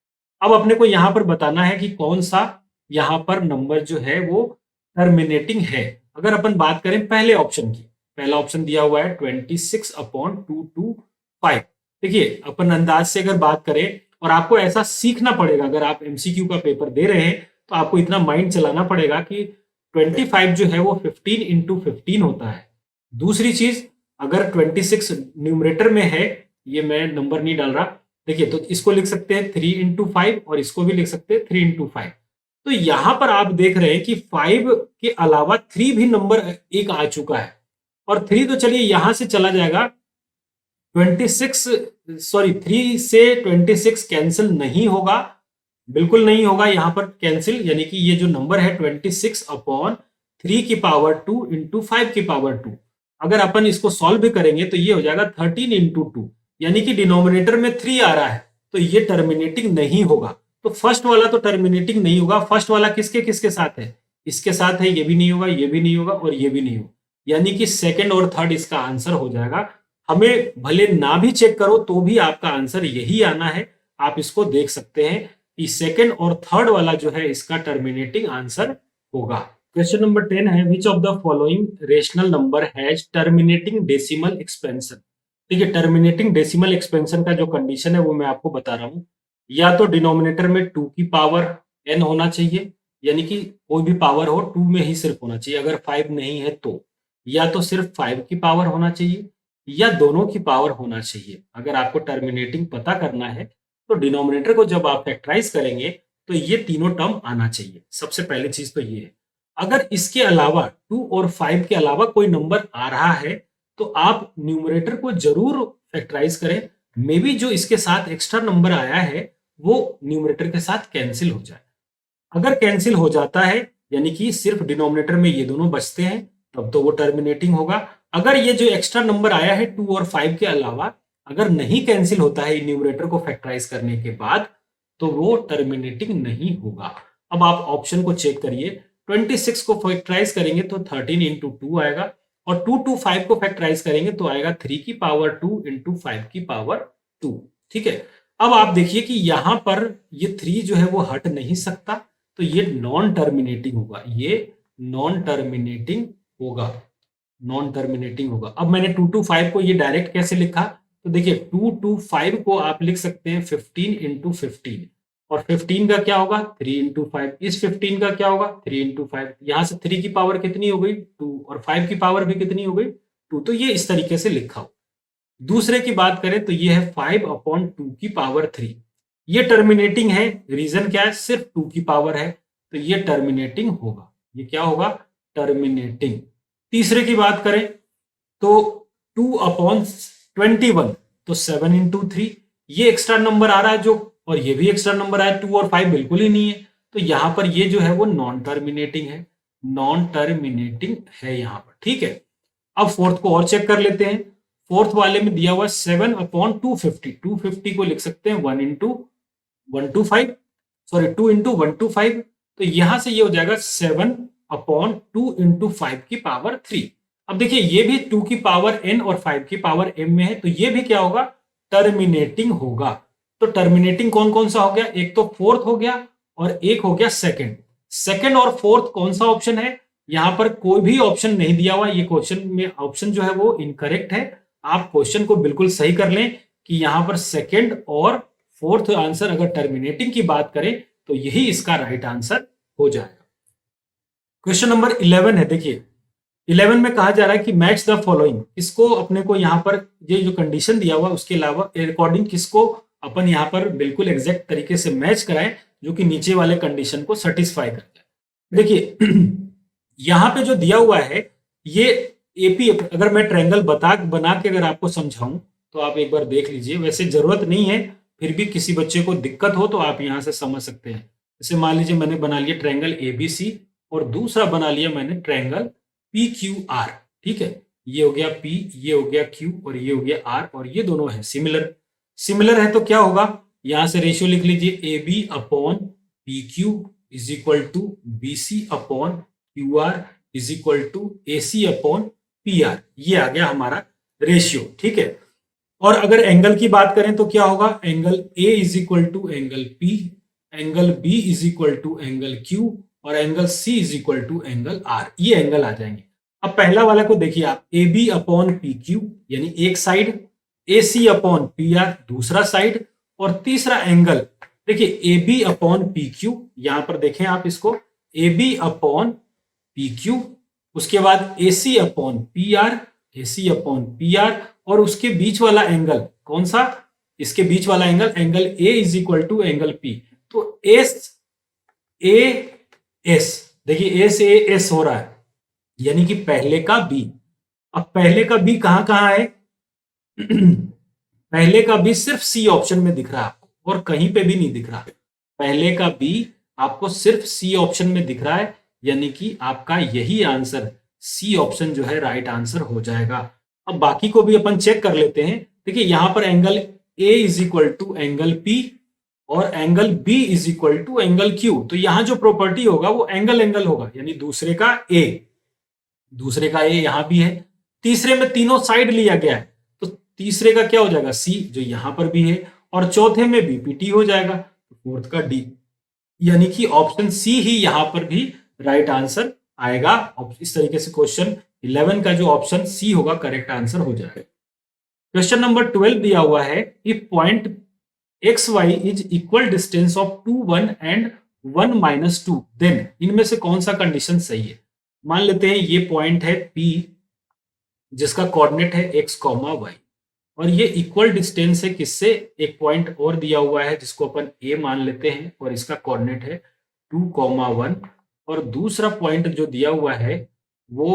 अब अपने को यहां पर बताना है कि कौन सा यहाँ पर नंबर जो है वो टर्मिनेटिंग है। अगर अपन बात करें पहले ऑप्शन की, पहला ऑप्शन दिया हुआ है 26/225। देखिए अपन अंदाज से अगर बात करें, और आपको ऐसा सीखना पड़ेगा, अगर आप एमसीक्यू का पेपर दे रहे हैं तो आपको इतना माइंड चलाना पड़ेगा कि 25 जो है वो 15 × 15 होता है। दूसरी चीज, अगर 26 न्यूमरेटर में है, ये मैं नंबर नहीं डाल रहा, देखिए तो इसको लिख सकते हैं 3 × 5 और इसको भी लिख सकते हैं 3 × 5। तो यहां पर आप देख रहे हैं कि 5 के अलावा 3 भी नंबर एक आ चुका है, और 3 तो चलिए यहां से चला जाएगा। 3 से 26 कैंसिल नहीं होगा, बिल्कुल नहीं होगा यहां पर कैंसिल, यानी कि ये जो नंबर है 26/3 × 5 अगर अपन इसको सॉल्व भी करेंगे तो ये हो जाएगा 13 × 2, यानी कि डिनोमिनेटर में 3 आ रहा है, तो ये टर्मिनेटिंग नहीं होगा। तो फर्स्ट वाला तो टर्मिनेटिंग नहीं होगा। फर्स्ट वाला किसके किसके साथ है? इसके साथ है, ये भी नहीं होगा, ये भी नहीं होगा और ये भी नहीं होगा, यानी कि सेकंड और थर्ड इसका आंसर हो जाएगा। हमें भले ना भी चेक करो तो भी आपका आंसर यही आना है। आप इसको देख सकते हैं कि सेकंड और थर्ड वाला जो है इसका टर्मिनेटिंग आंसर होगा। क्वेश्चन नंबर 10 है, which of the following rational number has terminating decimal expansion. देखिए टर्मिनेटिंग डेसिमल एक्सपेंशन का जो कंडीशन है वो मैं आपको बता रहा हूं। या तो डिनोमिनेटर में 2 की पावर n होना चाहिए, यानी कि कोई भी पावर हो 2 में ही सिर्फ होना चाहिए, अगर 5 नहीं है तो। या तो सिर्फ 5 की पावर होना चाहिए, या दोनों की पावर होना चाहिए। अगर आपको टर्मिनेटिंग पता करना है तो डिनोमिनेटर को जब आप फैक्टराइज करेंगे तो ये तीनों टर्म आना चाहिए। सबसे पहली चीज तो ये है। अगर इसके अलावा 2 और 5 के अलावा कोई नंबर आ रहा है तो आप न्यूमरेटर को जरूर फैक्टराइज करें। मे बी जो इसके साथ एक्स्ट्रा नंबर आया है वो न्यूमरेटर के साथ कैंसिल हो जाए। अगर कैंसिल हो जाता है, यानी कि सिर्फ डिनोमिनेटर में ये दोनों बचते हैं, तब तो वो टर्मिनेटिंग होगा। अगर ये जो एक्स्ट्रा नंबर आया है 2 और 5 के अलावा अगर नहीं कैंसिल होता है न्यूमरेटर को फैक्टराइज करने के बाद, तो वो टर्मिनेटिंग नहीं होगा। अब आप ऑप्शन को चेक करिए, 26 को फैक्टराइज करेंगे तो 13 × 2 आएगा, और 2 to 5 को फैक्टराइज करेंगे तो आएगा 3 की पावर 2 × 5 की पावर 2। ठीक है। अब आप देखिए कि यहां पर ये 3 जो है वो हट नहीं सकता, तो ये नॉन टर्मिनेटिंग होगा, ये नॉन टर्मिनेटिंग होगा, नॉन टर्मिनेटिंग होगा। अब मैंने 2 to 5 को ये डायरेक्ट कैसे लिखा, तो देखिए 2 to 5 को आप लिख सकते हैं 15 × 15, और 15 का क्या होगा 3 × 5, इस 15 का क्या होगा 3 × 5, यहां से 3 की पावर कितनी हो गई 2, और 5 की पावर भी कितनी हो गई 2। तो ये इस तरीके से लिखा हो। दूसरे की बात करें तो ये है 5/2 की पावर 3, ये टर्मिनेटिंग है। रीजन क्या है, सिर्फ 2 की पावर है, तो ये टर्मिनेटिंग होगा। ये क्या होगा, टर्मिनेटिंग। तीसरे की बात करें तो 2/21, तो 7 × 3, ये एक्स्ट्रा नंबर आ रहा है जो, और ये भी एक्स्ट्रा नंबर आया, 2 और 5 बिल्कुल ही नहीं है, तो यहां पर ये जो है वो नॉन टर्मिनेटिंग है, नॉन टर्मिनेटिंग है यहां पर। ठीक है। अब फोर्थ को और चेक कर लेते हैं। फोर्थ वाले में दिया हुआ 7/250, 250 को लिख सकते हैं 1 × 125, सॉरी 2 × 125, तो यहां से ये हो जाएगा 7/2 × 5 की पावर 3। अब देखिए ये भी 2 की पावर n और 5 की पावर m में है, तो ये भी क्या होगा, टर्मिनेटिंग होगा। तो टर्मिनेटिंग कौन कौन सा हो गया, एक तो फोर्थ हो गया और एक हो गया सेकंड। सेकंड और फोर्थ कौन सा ऑप्शन है, यहां पर कोई भी ऑप्शन नहीं दिया हुआ, ये क्वेश्चन में ऑप्शन जो है वो इनकरेक्ट है। आप क्वेश्चन को बिल्कुल सही कर लें कि यहां पर सेकंड और फोर्थ आंसर अगर टर्मिनेटिंग की बात करें तो यही इसका राइट आंसर हो जाएगा। क्वेश्चन नंबर 11 है, देखिए 11 में कहा जा रहा है कि मैच द फॉलोइंग, किसको अपने को यहाँ पर ये जो कंडीशन दिया हुआ उसके अलावा अकॉर्डिंग किसको अपन यहाँ पर बिल्कुल एग्जैक्ट तरीके से मैच कराएं जो कि नीचे वाले कंडीशन को सेटिस्फाई कर जाए। देखिए यहाँ पे जो दिया हुआ है ये एपी, अगर मैं ट्रायंगल बना के अगर आपको समझाऊं तो आप एक बार देख लीजिए, वैसे जरूरत नहीं है, फिर भी किसी बच्चे को दिक्कत हो तो आप यहाँ से समझ सकते हैं। जैसे मान लीजिए मैंने बना लिया ट्रायंगल एबीसी और दूसरा बना लिया मैंने ट्रायंगल पी क्यू आर। ठीक है, ये हो गया पी, ये हो गया क्यू और ये हो गया आर, और ये दोनों है सिमिलर। सिमिलर है तो क्या होगा, यहां से रेशियो लिख लीजिए AB/PQ is equal to BC/QR is equal to AC/PR। ये आ गया हमारा रेशियो। ठीक है, और अगर एंगल की बात करें तो क्या होगा, angle A is equal to angle P, angle B is equal to angle Q और angle C is equal to angle R, ये एंगल आ जाएंगे। अब पहला वाला को देखिए आप, A B upon P Q यानी एक side, A C upon P R दूसरा साइड, और तीसरा एंगल देखिए A B upon P Q, यहां पर देखें आप इसको, A B upon P Q, उसके बाद ए C upon P are, A C upon P are, और उसके बीच वाला एंगल कौन सा, इसके बीच वाला angle, angle A is equal to angle P. तो एस ए एस, देखिए ए से एस हो रहा है यानी कि पहले का बी। अब पहले का बी कहां कहां है पहले का बी सिर्फ सी ऑप्शन में दिख रहा है आपको और कहीं पे भी नहीं दिख रहा। पहले का बी आपको सिर्फ सी ऑप्शन में दिख रहा है, यानी कि आपका यही आंसर सी ऑप्शन जो है राइट आंसर हो जाएगा। अब बाकी को भी अपन चेक कर लेते हैं। देखिए यहां पर angle A is equal to angle P और angle B is equal to angle Q, तो यहां जो प्रॉपर्टी होगा वो एंगल एंगल होगा, यानी दूसरे का ए यहां भी है, तीसरे में तीनों साइड लिया गया है तो तीसरे का क्या हो जाएगा सी जो यहां पर भी है, और चौथे में बीपीटी हो जाएगा, फोर्थ का डी, यानी कि ऑप्शन सी ही यहां पर भी राइट आंसर आएगा। इस तरीके से क्वेश्चन 11 का जो ऑप्शन सी होगा करेक्ट आंसर हो जाएगा। क्वेश्चन नंबर 12 दिया हुआ है, if point x y is equal distance of 2 1 and 1 -2 then इनमें से कौन सा कंडीशन सही है। मान लेते हैं ये पॉइंट है P जिसका कोऑर्डिनेट है x, y और ये इक्वल डिस्टेंस है किससे, एक पॉइंट और दिया हुआ है जिसको अपन A मान लेते हैं और इसका कोऑर्डिनेट है 2, 1 और दूसरा पॉइंट जो दिया हुआ है वो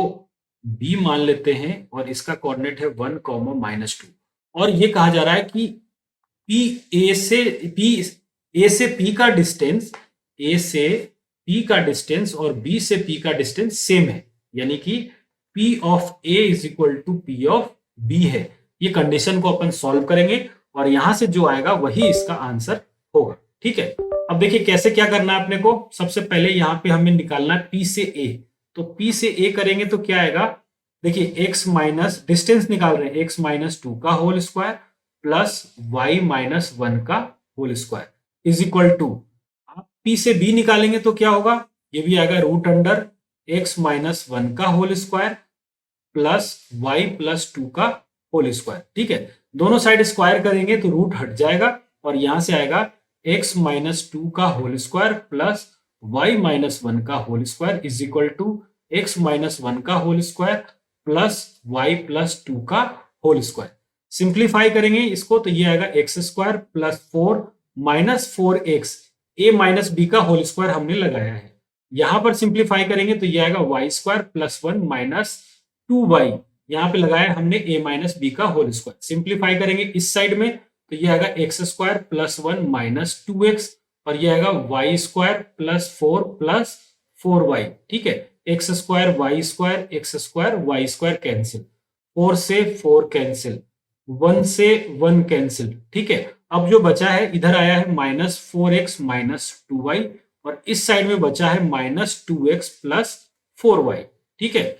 B मान लेते हैं और इसका कोऑर्डिनेट है 1, -2 और ये कहा जा रहा है कि A से P का डिस्टेंस, A से P का डिस्टेंस और B से P का डिस्टेंस सेम है, यानी कि P of A is equal to P of B है। ये कंडीशन को अपन सॉल्व करेंगे और यहां से जो आएगा वही इसका आंसर होगा। ठीक है, अब देखिए कैसे क्या करना है अपने को। सबसे पहले यहाँ पे हमें निकालना है P से A, तो P से A करेंगे तो क्या आएगा, देखिए x माइनस डिस्टेंस निकाल रहे हैं x -2 का होल स्क्वायर प्लस y -1 का whole square is equal to, आप P से B निकालेंगे तो क्या होगा, ये भी आएगा रूट अंडर x -1 का होल स्क्वायर प्लस y +2 का होल स्क्वायर। ठीक है, दोनों साइड स्क्वायर करेंगे तो रूट हट जाएगा और यहां से आएगा x -2 का होल स्क्वायर प्लस y -1 का whole square is equal to x -1 का होल स्क्वायर प्लस y +2 का होल स्क्वायर। सिंप्लीफाई करेंगे इसको तो ये आएगा x² plus 4 -4x a minus b का होल स्क्वायर हमने लगाया है। यहां पर सिंप्लीफाई करेंगे तो ये आएगा y² प्लस 1 -2y, यहां पे लगाया हमने a माइनस बी का होल स्क्वायर। सिंप्लीफाई करेंगे इस साइड में तो ये आएगा x² प्लस 1 -2x और ये आएगा y² प्लस 4 प्लस 4y। ठीक है, x² y² कैंसिल, 4 से 4 कैंसिल, 1 से 1 कैंसिल। ठीक है, अब जो बचा है इधर आया है -4x -2y और इस साइड में बचा है -2x प्लस 4y। ठीक है,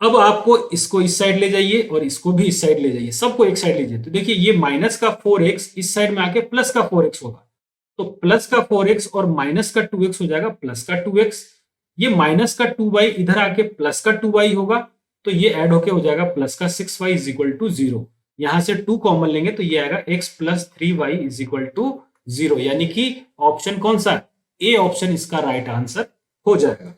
अब आपको इसको इस साइड ले जाइए और इसको भी इस साइड ले जाइए, सबको एक साइड लीजिए तो देखिए ये माइनस का 4x इस साइड में आके प्लस का 4x होगा, तो प्लस का 4x और माइनस का 2x हो जाएगा प्लस का 2x, ये माइनस का 2y इधर आके प्लस का 2y होगा तो ये ऐड होके हो जाएगा प्लस का 6y इज इक्वल टू 0। यहां से 2 कॉमन लेंगे तो ये आएगा x plus 3y is equal to 0, यानी कि ऑप्शन कौन सा, ए ऑप्शन इसका राइट आंसर हो जाएगा।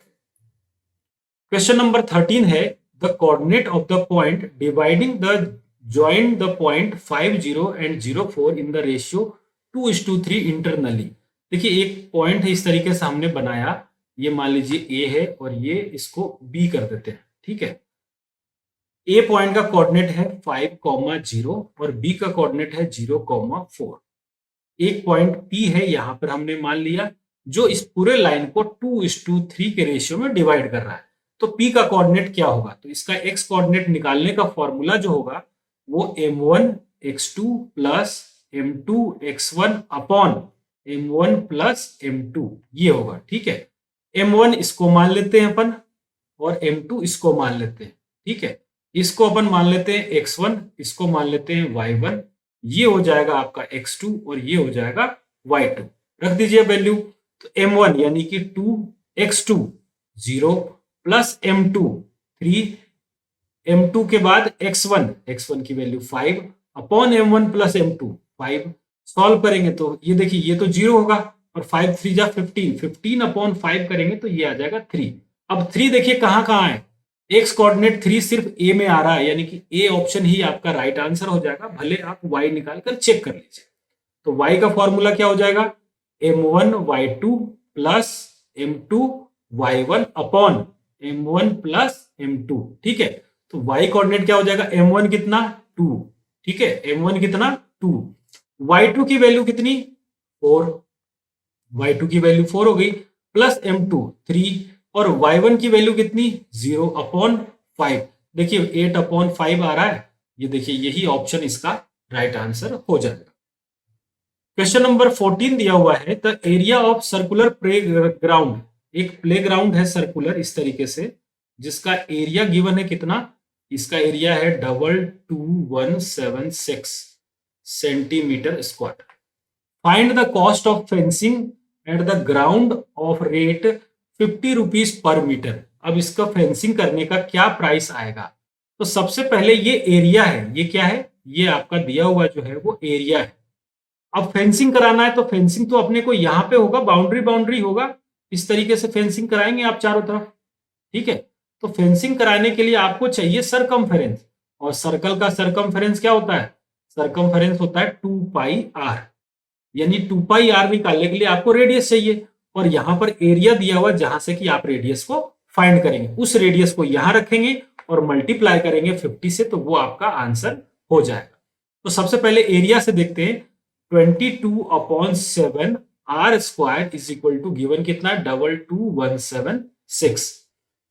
क्वेश्चन नंबर 13 है, the coordinate of the point dividing the join the point 5 0 and 0 4 in the ratio 2:3 internally। देखिए एक पॉइंट है इस तरीके से हमने बनाया, ये मान लीजिए A है और ये इसको B कर देते हैं। ठीक है, A पॉइंट का कोऑर्डिनेट है 5, 0 और B का कोऑर्डिनेट है 0, 4। एक पॉइंट P है यहां पर हमने मान लिया जो इस पूरे लाइन को 2:3 के रेशियो में डिवाइड कर रहा है, तो P का कोऑर्डिनेट क्या होगा, तो इसका x कोऑर्डिनेट निकालने का फॉर्मूला जो होगा वो m1 x2 plus m2 x1 upon m1 plus m2 ये होगा। ठीक है, m1 इसको मान लेते हैं अपन और m2 इसको मान लेते हैं। ठीक है, इसको अपन मान लेते हैं x1, इसको मान लेते हैं y1, ये हो जाएगा आपका x2 और ये हो जाएगा y2। रख दीजिए वैल्यू। तो m1 यानी कि 2x2 0 प्लस m2 3, m2 के बाद x1 की value 5 upon m1 plus m2 5। Solve करेंगे तो ये देखिए ये तो 0 होगा और 5 3 जा 15, 15 अपॉन 5 करेंगे तो ये आ जाएगा 3। अब 3 देखिए कहाँ कहाँ है, एक्स कोऑर्डिनेट 3 सिर्फ ए में आ रहा है, यानी कि ए ऑप्शन ही आपका राइट आंसर हो जाएगा, भले आप वाई निकाल कर चेक कर लीजिए। तो वाई का फॉर्मूला क्या हो जाएगा, m1 y2 plus m2 y1 upon m1 plus m2। ठीक है, तो y कोऑर्डिनेट क्या हो जाएगा, m1 कितना 2, ठीक है, m1 कितना 2, y2 की वैल्यू कितनी 4, y2 की वैल्यू 4 हो गई, प्लस m2 3 और y1 की वैल्यू कितनी 0 अपॉन 5। देखिए 8 अपॉन 5 आ रहा है, ये देखिए यही ऑप्शन इसका राइट आंसर हो जाएगा। क्वेश्चन नंबर 14 दिया हुआ है, the area of circular play ground, एक प्ले ग्राउंड है सर्कुलर इस तरीके से, जिसका एरिया गिवन है कितना, इसका एरिया है 22176 centimetre square. Find the cost of fencing at the ground of rate 50 rupees per metre. अब इसका फेंसिंग करने का क्या प्राइस आएगा। तो सबसे पहले ये एरिया है, ये क्या है, ये आपका दिया हुआ जो है वो एरिया है। अब फेंसिंग कराना है तो फेंसिंग तो अपने को यहाँ पे होगा, बाउंड्री बाउंड्री होगा, इस तरीके से फेंसिंग कराएंगे आप चारों तरफ। ठीक है, तो फेंसिंग कराने के लिए आपको चाहिए सरकमफेरेंस, और सर्कल का सरकमफेरेंस क्या होता है, सरकमफेरेंस होता है 2 पाई आर, यानी 2 पाई आर निकालने के लिए आपको रेडियस चाहिए, और यहां पर एरिया दिया हुआ जहां से कि आप रेडियस को फाइंड करेंगे, उस रेडियस को यहां रखेंगे और मल्टीप्लाई करेंगे 50 से, तो वो आपका आंसर हो जाएगा। तो सबसे पहले एरिया से देखते हैं, 22 upon 7 r square is equal to given कितना है 22176।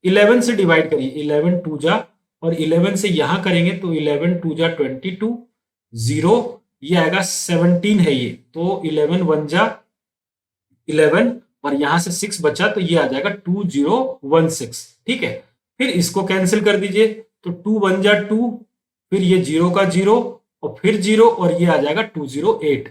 11 से डिवाइड करिए, 11 टू जा, और 11 से यहां करेंगे तो 11 टू जा 22, 0 ये आएगा 17 है ये, तो 11 वन जा 11 और यहां से 6 बचा तो ये आ जाएगा 2016। ठीक है, फिर इसको कैंसिल कर दीजिए, तो 2 वन जा 2, फिर ये 0 का 0 और फिर 0 और ये आ जाएगा 208,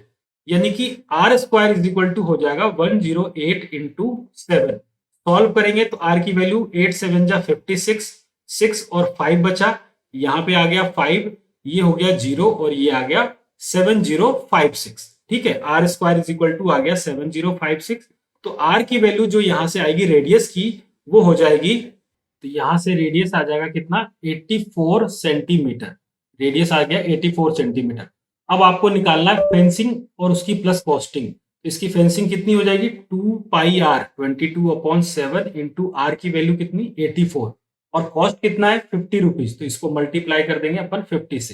यानी कि r square is equal to हो जाएगा 108 इंटू 7। सॉल्व करेंगे तो आर की वैल्यू 8 7 जा 56, 6 और 5 बचा, यहां पे आ गया 5, ये हो गया 0 और ये आ गया 7056। ठीक है, R square is equal to आ गया 7056। तो आर की वैल्यू जो यहां से आएगी रेडियस की वो हो जाएगी, तो यहां से रेडियस आ जाएगा कितना 84 सेंटीमीटर, रेडियस आ गया 84 सेंटीमीटर। अब आपको निकालना है फेंसिंग और उसकी प्लस कॉस्टिंग। इसकी फेंसिंग कितनी हो जाएगी 2 पाई आर 22 अपॉन 7 इंटू आर की वैल्यू कितनी 84 और कॉस्ट कितना है 50 रुपीज, तो इसको मल्टीप्लाई कर देंगे अपन 50 से।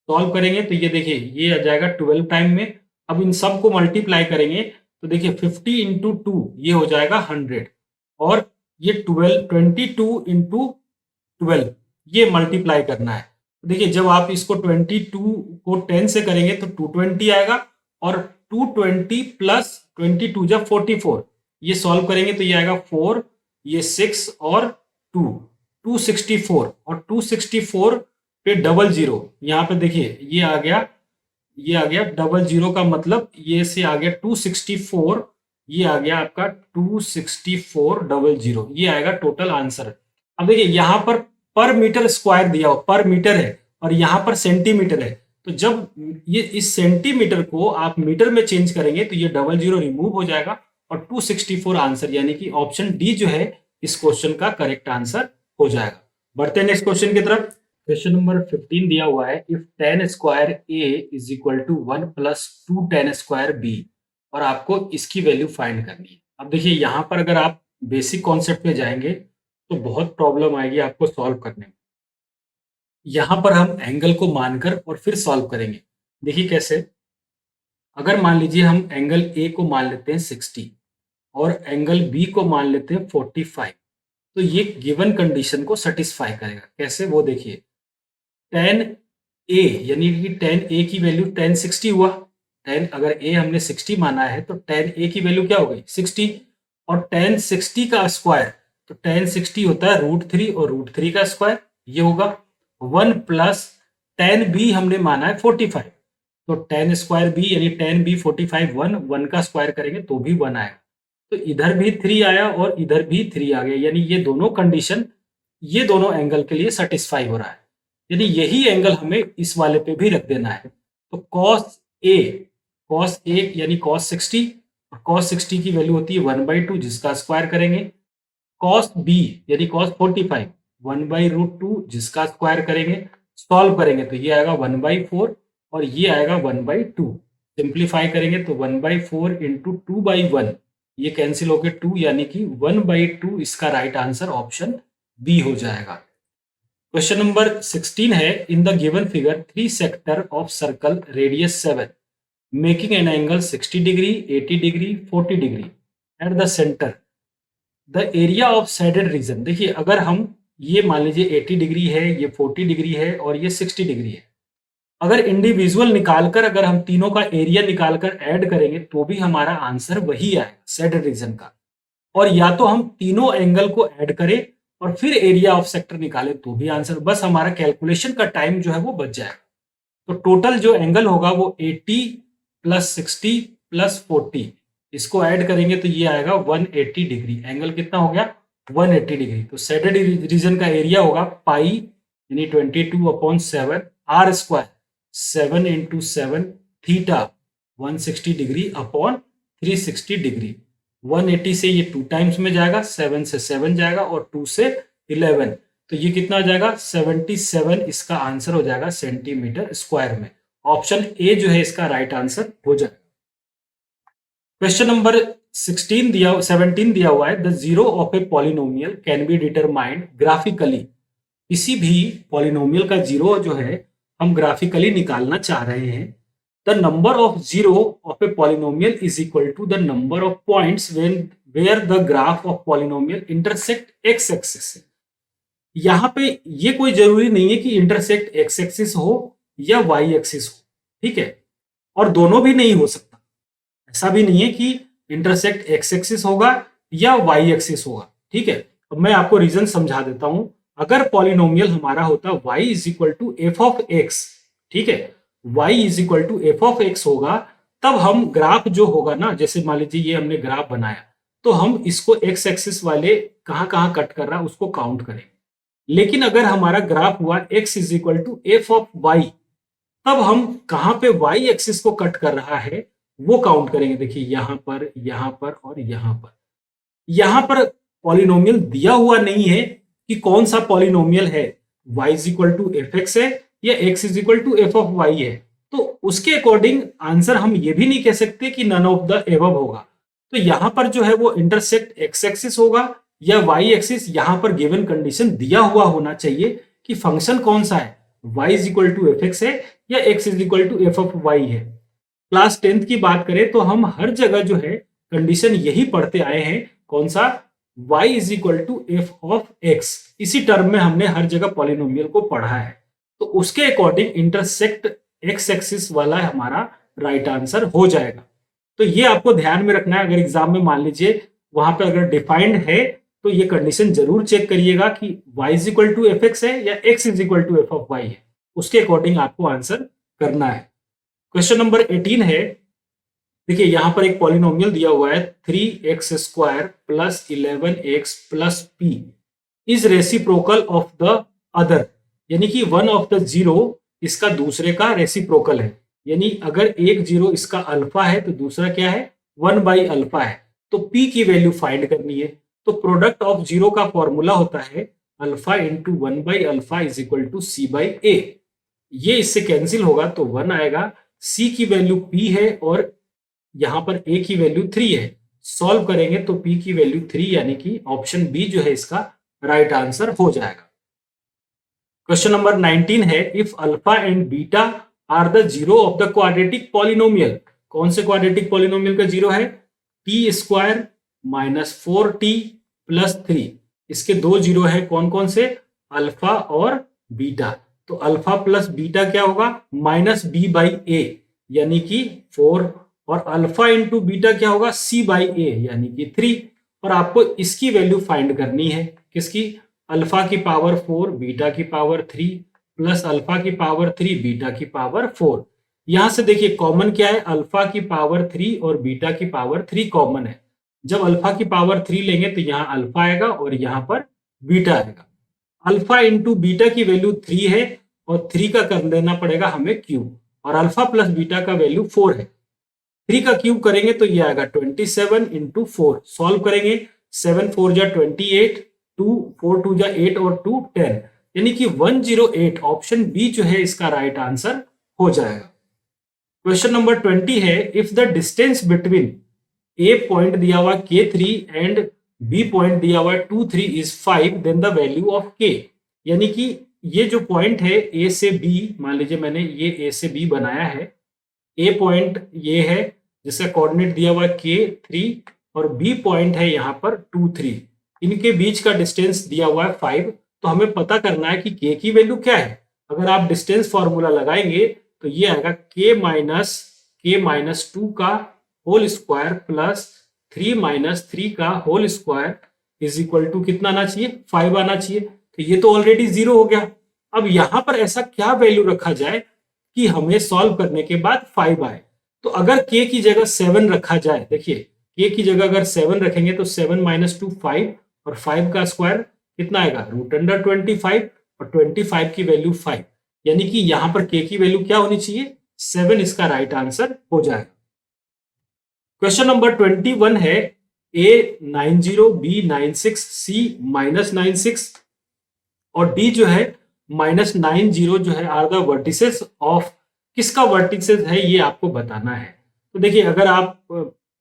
सॉल्व करेंगे तो ये देखिए ये आ जाएगा 12 टाइम में। अब इन सब को मल्टीप्लाई करेंगे तो देखिए 50 इंटू 2 ये हो जाएगा 100, और ये 22 इंटू 12 ये मल्टीप्लाई करना है। देखिए जब आप इसको 22 को 10 से करेंगे तो 220 आएगा, और 220 प्लस 22 जब 44 ये सॉल्व करेंगे तो ये आएगा 4, ये 6 और 2 264, और 264 पे डबल जीरो, यहाँ पे देखिए ये आ गया, ये आ गया डबल जीरो का मतलब ये से आ गया 264, ये आ गया आपका 264 डबल जीरो, ये आएगा टोटल आंसर। अब देखिए यहाँ पर मीटर स्क्वायर दिया हो, पर मीटर है और यहाँ पर सेंटीमीटर है, तो जब ये इस सेंटीमीटर को आप मीटर में चेंज करेंगे तो ये डबल जीरो रिमूव हो जाएगा और 264 आंसर, यानी कि ऑप्शन डी जो है इस क्वेश्चन का करेक्ट आंसर हो जाएगा। बढ़ते हैं नेक्स्ट क्वेश्चन की तरफ। क्वेश्चन नंबर 15 दिया हुआ है, if tan square a is equal to 1 plus 2 tan square b, और आपको इसकी वैल्यू फाइंड करनी है। अब देखिए यहाँ पर अगर आप बेसिक कॉन्सेप्ट में जाएंगे तो बहुत प्रॉब्लम आएगी आपको सॉल्व करने में। यहां पर हम एंगल को मानकर और फिर सॉल्व करेंगे। देखिए कैसे, अगर मान लीजिए हम एंगल ए को मान लेते हैं 60 और एंगल बी को मान लेते हैं 45, तो ये गिवन कंडीशन को सेटिस्फाई करेगा। कैसे वो देखिए, tan ए यानी कि tan ए की वैल्यू tan 60 हुआ, tan अगर ए हमने 60 माना है तो tan ए की वैल्यू क्या हो गई 60, और tan 60 का स्क्वायर, तो tan 60 होता है √3 और √3 का स्क्वायर, ये होगा 1 प्लस tan बी हमने माना है 45, तो 10 स्क्वायर बी यानी 10 b 45 1, 1 का स्क्वायर करेंगे तो भी 1 आएगा। तो इधर भी 3 आया और इधर भी 3 आ गया, यानी ये दोनों कंडीशन ये दोनों एंगल के लिए सेटिस्फाई हो रहा है। यदि यही एंगल हमें इस वाले पे भी रख देना है तो cos a यानी cos 60, और cos 60 की वैल्यू होती है 1/2 जिसका स्क्वायर करेंगे। cos b यानी cos 45 1/√2 जिसका स्क्वायर करेंगे। सॉल्व करेंगे तो ये आएगा 1/4 और ये आएगा 1/2। सिंप्लीफाई करेंगे तो 1/4 इंटू 2/1 ये कैंसिल होकर 2 यानी कि 1/2 इसका राइट आंसर ऑप्शन बी हो जाएगा। क्वेश्चन नंबर 16 है, in the given figure 3 sector of circle radius 7 making an angle 60 degree 80 degree 40 degree at the centre the area of shaded region. देखिए अगर हम ये मान लीजिए 80 डिग्री है, ये 40 डिग्री है और ये 60 डिग्री है, अगर इंडिविजुअल निकालकर अगर हम तीनों का एरिया निकालकर ऐड करेंगे तो भी हमारा आंसर वही आएगा शेडेड रीजन का। और या तो हम तीनों एंगल को ऐड करें और फिर एरिया ऑफ सेक्टर निकालें तो भी आंसर, बस हमारा कैलकुलेशन का टाइम जो है वो बच जाएगा। तो टोटल जो एंगल होगा वो 80 प्लस 60 प्लस 40, इसको ऐड करेंगे तो ये आएगा 180 डिग्री। एंगल कितना हो गया 180 डिग्री। तो शेडेड रीजन का एरिया होगा पाई यानी 22/7 r square 7 into 7 theta 160 degree upon 360 degree. 180 से ये 2 टाइम्स में जाएगा, 7 से 7 जाएगा और 2 से 11, तो ये कितना हो जाएगा 77 इसका आंसर हो जाएगा सेंटीमीटर स्क्वायर में। ऑप्शन ए जो है इसका राइट आंसर हो जाएगा। क्वेश्चन नंबर 17 दिया हुआ है, the zero of a polynomial can be determined graphically. किसी भी पॉलिनोमियल का जीरो जो है हम ग्राफिकली निकालना चाह रहे हैं। The number of zero of a polynomial is equal to the number of points where the graph of polynomial intersect x axis. यहां पे ये कोई जरूरी नहीं है कि इंटरसेक्ट एक्स एक्सिस हो या वाई एक्सिस हो, ठीक है, और दोनों भी नहीं हो सकता। ऐसा भी नहीं है कि इंटरसेक्ट एक्स एक्सिस होगा या वाई एक्सिस होगा, ठीक है। अब मैं आपको रीजन समझा देता हूं। अगर पॉलिनोमियल हमारा होता y is equal to f of x, ठीक है, y is equal to f of x होगा, तब हम ग्राफ जो होगा ना, जैसे मान लीजिए ये हमने ग्राफ बनाया तो हम इसको एक्स एक्सिस वाले कहां कहां कट कर रहा है उसको काउंट करें। लेकिन अगर हमारा ग्राफ हुआ x is equal to f of y, तब हम कहां पे y एक्सिस को कट कर रहा है वो काउंट करेंगे। देखिए यहां पर और यहां पर। यहां पर पॉलिनोमियल दिया हुआ नहीं है कि कौन सा पॉलिनोमियल है, y is equal to f x है या x is equal to f of y है। तो उसके अकॉर्डिंग आंसर हम ये भी नहीं कह सकते कि नन ऑफ द एबव होगा। तो यहां पर जो है वो इंटरसेक्ट एक्स एक्सिस होगा या वाई एक्सिस। यहां पर गिवन कंडीशन दिया हुआ होना चाहिए कि फंक्शन कौन सा है, y is equal to f x है या x is equal to f of y है। क्लास 10th की बात करें तो हम हर जगह जो है कंडीशन यही पढ़ते आए हैं, कौन सा, y is equal to f of x. इसी टर्म में हमने हर जगह पॉलिनोमियल को पढ़ा है। तो उसके अकॉर्डिंग इंटरसेक्ट एक्स एक्सिस वाला हमारा राइट आंसर हो जाएगा। तो ये आपको ध्यान में रखना है। अगर एग्जाम में मान लीजिए वहां पे अगर डिफाइंड है तो ये कंडीशन जरूर चेक करिएगा कि y is equal to f x है या x is equal to f of y है। उसके अकॉर्डिंग आपको आंसर करना है। क्वेश्चन नंबर 18 है, देखिए यहां पर एक पॉलिनोमियल दिया हुआ है 3x square plus 11x plus p is reciprocal of the other, यानी कि वन ऑफ द जीरो इसका दूसरे का रेसिप्रोकल है। यानी अगर एक जीरो इसका अल्फा है तो दूसरा क्या है 1/अल्फा है। तो p की वैल्यू फाइंड करनी है। तो प्रोडक्ट ऑफ जीरो का फॉर्मूला होता है alpha into one by alpha is equal to c/a। ये इससे कैंसिल होगा तो 1 आएगा। c की वैल्यू p है और यहां पर a की वैल्यू 3 है। सॉल्व करेंगे तो p की वैल्यू 3 यानी कि ऑप्शन बी जो है इसका राइट आंसर हो जाएगा। क्वेश्चन नंबर 19 है, if alpha and beta are the zero of the quadratic polynomial. कौन से क्वाड्रेटिक पॉलिनोमियल का जीरो है, t square minus 4t plus 3। इसके दो जीरो है, कौन कौन से, अल्फा और बीटा। तो अल्फा प्लस बीटा क्या होगा -b/a यानी कि 4, और अल्फा इंटू बीटा क्या होगा c/a यानी कि 3। और आपको इसकी वैल्यू फाइंड करनी है, किसकी, अल्फा की पावर 4 बीटा की पावर 3 प्लस अल्फा की पावर 3 बीटा की पावर 4। यहां से देखिए कॉमन क्या है, अल्फा की पावर 3 और बीटा की पावर 3 कॉमन है। जब अल्फा की पावर 3 लेंगे तो यहाँ अल्फा आएगा और यहाँ पर बीटा आएगा। अल्फा इंटू बीटा की वैल्यू 3 है और 3 का कर देना पड़ेगा हमें क्यूब, और अल्फा प्लस बीटा का वैल्यू 4 है। 3 का क्यूब करेंगे तो ये आएगा 27 इंटू 4। सॉल्व करेंगे 7 4 जा 28, 2 4 2 जा 8 और 2 10, यानी कि 108 ऑप्शन बी जो है इसका राइट आंसर हो जाएगा। क्वेश्चन नंबर 20 है, if the distance between A point दिया हुआ K3 एंड बी पॉइंट दिया हुआ 2 3 is 5, then the value of K। यानी कि ये जो पॉइंट है ए से बी, मान लीजिए मैंने ये ए से बी बनाया है, ए पॉइंट ये है जिसका कोऑर्डिनेट दिया हुआ K3 और बी पॉइंट है यहाँ पर 2 3, इनके बीच का डिस्टेंस दिया हुआ है 5। तो हमें पता करना है कि K की वैल्यू क्या है। अगर आप डिस्टेंस फॉर्मूला लगाएंगे तो ये आएगा K माइनस 2 का होल स्क्वायर प्लस 3 माइनस 3 का whole square is equal to कितना आना चाहिए, 5 आना चाहिए। तो ये तो ऑलरेडी 0 हो गया। अब यहां पर ऐसा क्या वैल्यू रखा जाए कि हमें सॉल्व करने के बाद 5 आए। तो अगर K की जगह 7 रखा जाए, देखिए K की जगह अगर 7 रखेंगे तो 7 माइनस 2 5 और 5 का स्क्वायर कितना आएगा, रूट अंडर 25 और 25 की वैल्यू 5, यानी कि यहां पर K की वैल्यू क्या होनी चाहिए, 7 इसका राइट आंसर हो जाएगा। क्वेश्चन नंबर 21 है, A 90, B 96, C माइनस 96 और D जो है माइनस 90 जो है आर द वर्टिसेस ऑफ, किसका वर्टिसेस है ये आपको बताना है। तो देखिए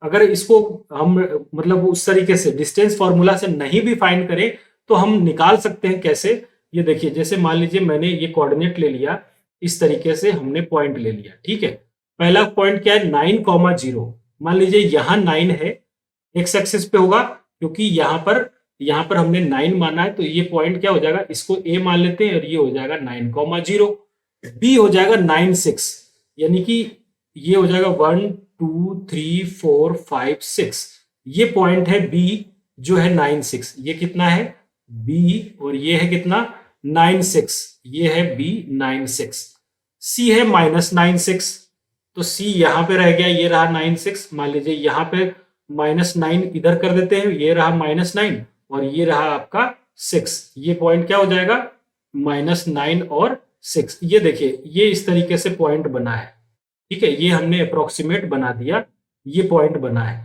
अगर इसको हम मतलब उस तरीके से डिस्टेंस फॉर्मूला से नहीं भी फाइंड करें तो हम निकाल सकते हैं। कैसे, ये देखिए जैसे मान लीजिए मैंने ये कोऑर्डिनेट ले लिया, इस तरीके से हमने पॉइंट ले लिया, ठीक है। पहला पॉइंट क्या है 9,0, मान लीजिए यहाँ 9 है, एक्स एक्सिस पे होगा क्योंकि यहाँ पर हमने 9 माना है, तो ये पॉइंट क्या हो जाएगा, इसको ए मान लेते हैं और ये हो जाएगा 9,0। बी हो जाएगा 9,6, यानी कि ये हो जाएगा 1 2 3 4 5 6, ये पॉइंट है बी जो है 9,6, ये कितना है बी, और ये है कितना 9,6, ये है बी 9,6। सी है माइनस 9,6, तो सी यहां पे रह गया, ये रहा 9,6। मान लीजिए यहाँ पे -9 इधर कर देते हैं, ये रहा -9 और ये रहा आपका 6, ये पॉइंट क्या हो जाएगा -9 और 6। ये देखिए ये इस तरीके से पॉइंट बना है, ठीक है, ये हमने अप्रोक्सीमेट बना दिया, ये पॉइंट बना है।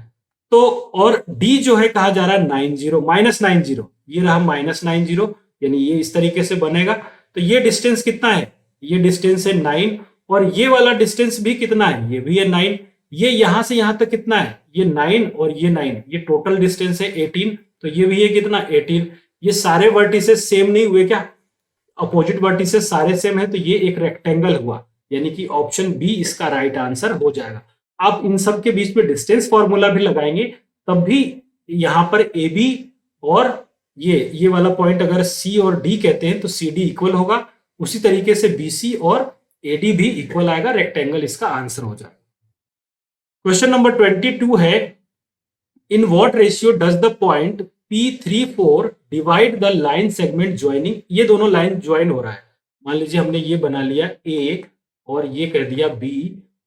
तो और डी जो है कहा जा रहा है -90, ये रहा -90, यानी ये इस तरीके से बनेगा। तो ये डिस्टेंस कितना है, ये डिस्टेंस है 9, और ये वाला डिस्टेंस भी कितना है, ये भी है 9। ये यहां से यहां तक कितना है, ये 9 और ये 9, ये टोटल डिस्टेंस है 18, तो ये भी है कितना 18। ये सारे वर्टिसेस सेम नहीं हुए क्या, अपोजिट वर्टिसेस सारे सेम है, तो ये एक रेक्टेंगल हुआ, यानी कि ऑप्शन बी इसका राइट आंसर हो जाएगा। आप इन सब के बीच में डिस्टेंस फॉर्मूला भी लगाएंगे तब भी यहां पर ए बी और ये वाला पॉइंट अगर सी और डी कहते हैं तो सी डी इक्वल होगा, उसी तरीके से बी सी और एडी भी इक्वल आएगा, रेक्टेंगल इसका आंसर हो जाएगा। क्वेश्चन नंबर 22 है, in what ratio does the point P34 divide the line segment joining, ये दोनों लाइन ज्वाइन हो रहा है। मान लीजिए हमने ये बना लिया A और ये कर दिया B,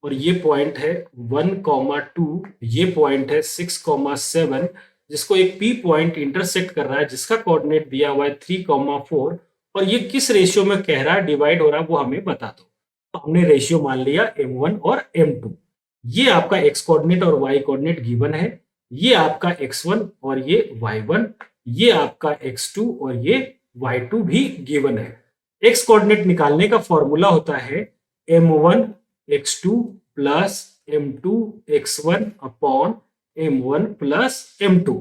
और ये पॉइंट है 1,2, ये पॉइंट है 6,7, जिसको एक P पॉइंट इंटरसेक्ट कर रहा है जिसका कोऑर्डिनेट दिया हुआ है 3,4, और ये किस रेशियो में कह रहा है डिवाइड हो रहा है वो हमें बता दो। तो हमने रेशियो मान लिया M1 और M2। ये आपका x कोऑर्डिनेट और y कोऑर्डिनेट गिवन है, ये आपका x1 और ये y1, ये आपका x2 और ये y2 भी गिवन है। x कोऑर्डिनेट निकालने का फॉर्मूला होता है m1 x2 plus m2 x1 upon m1 plus m2।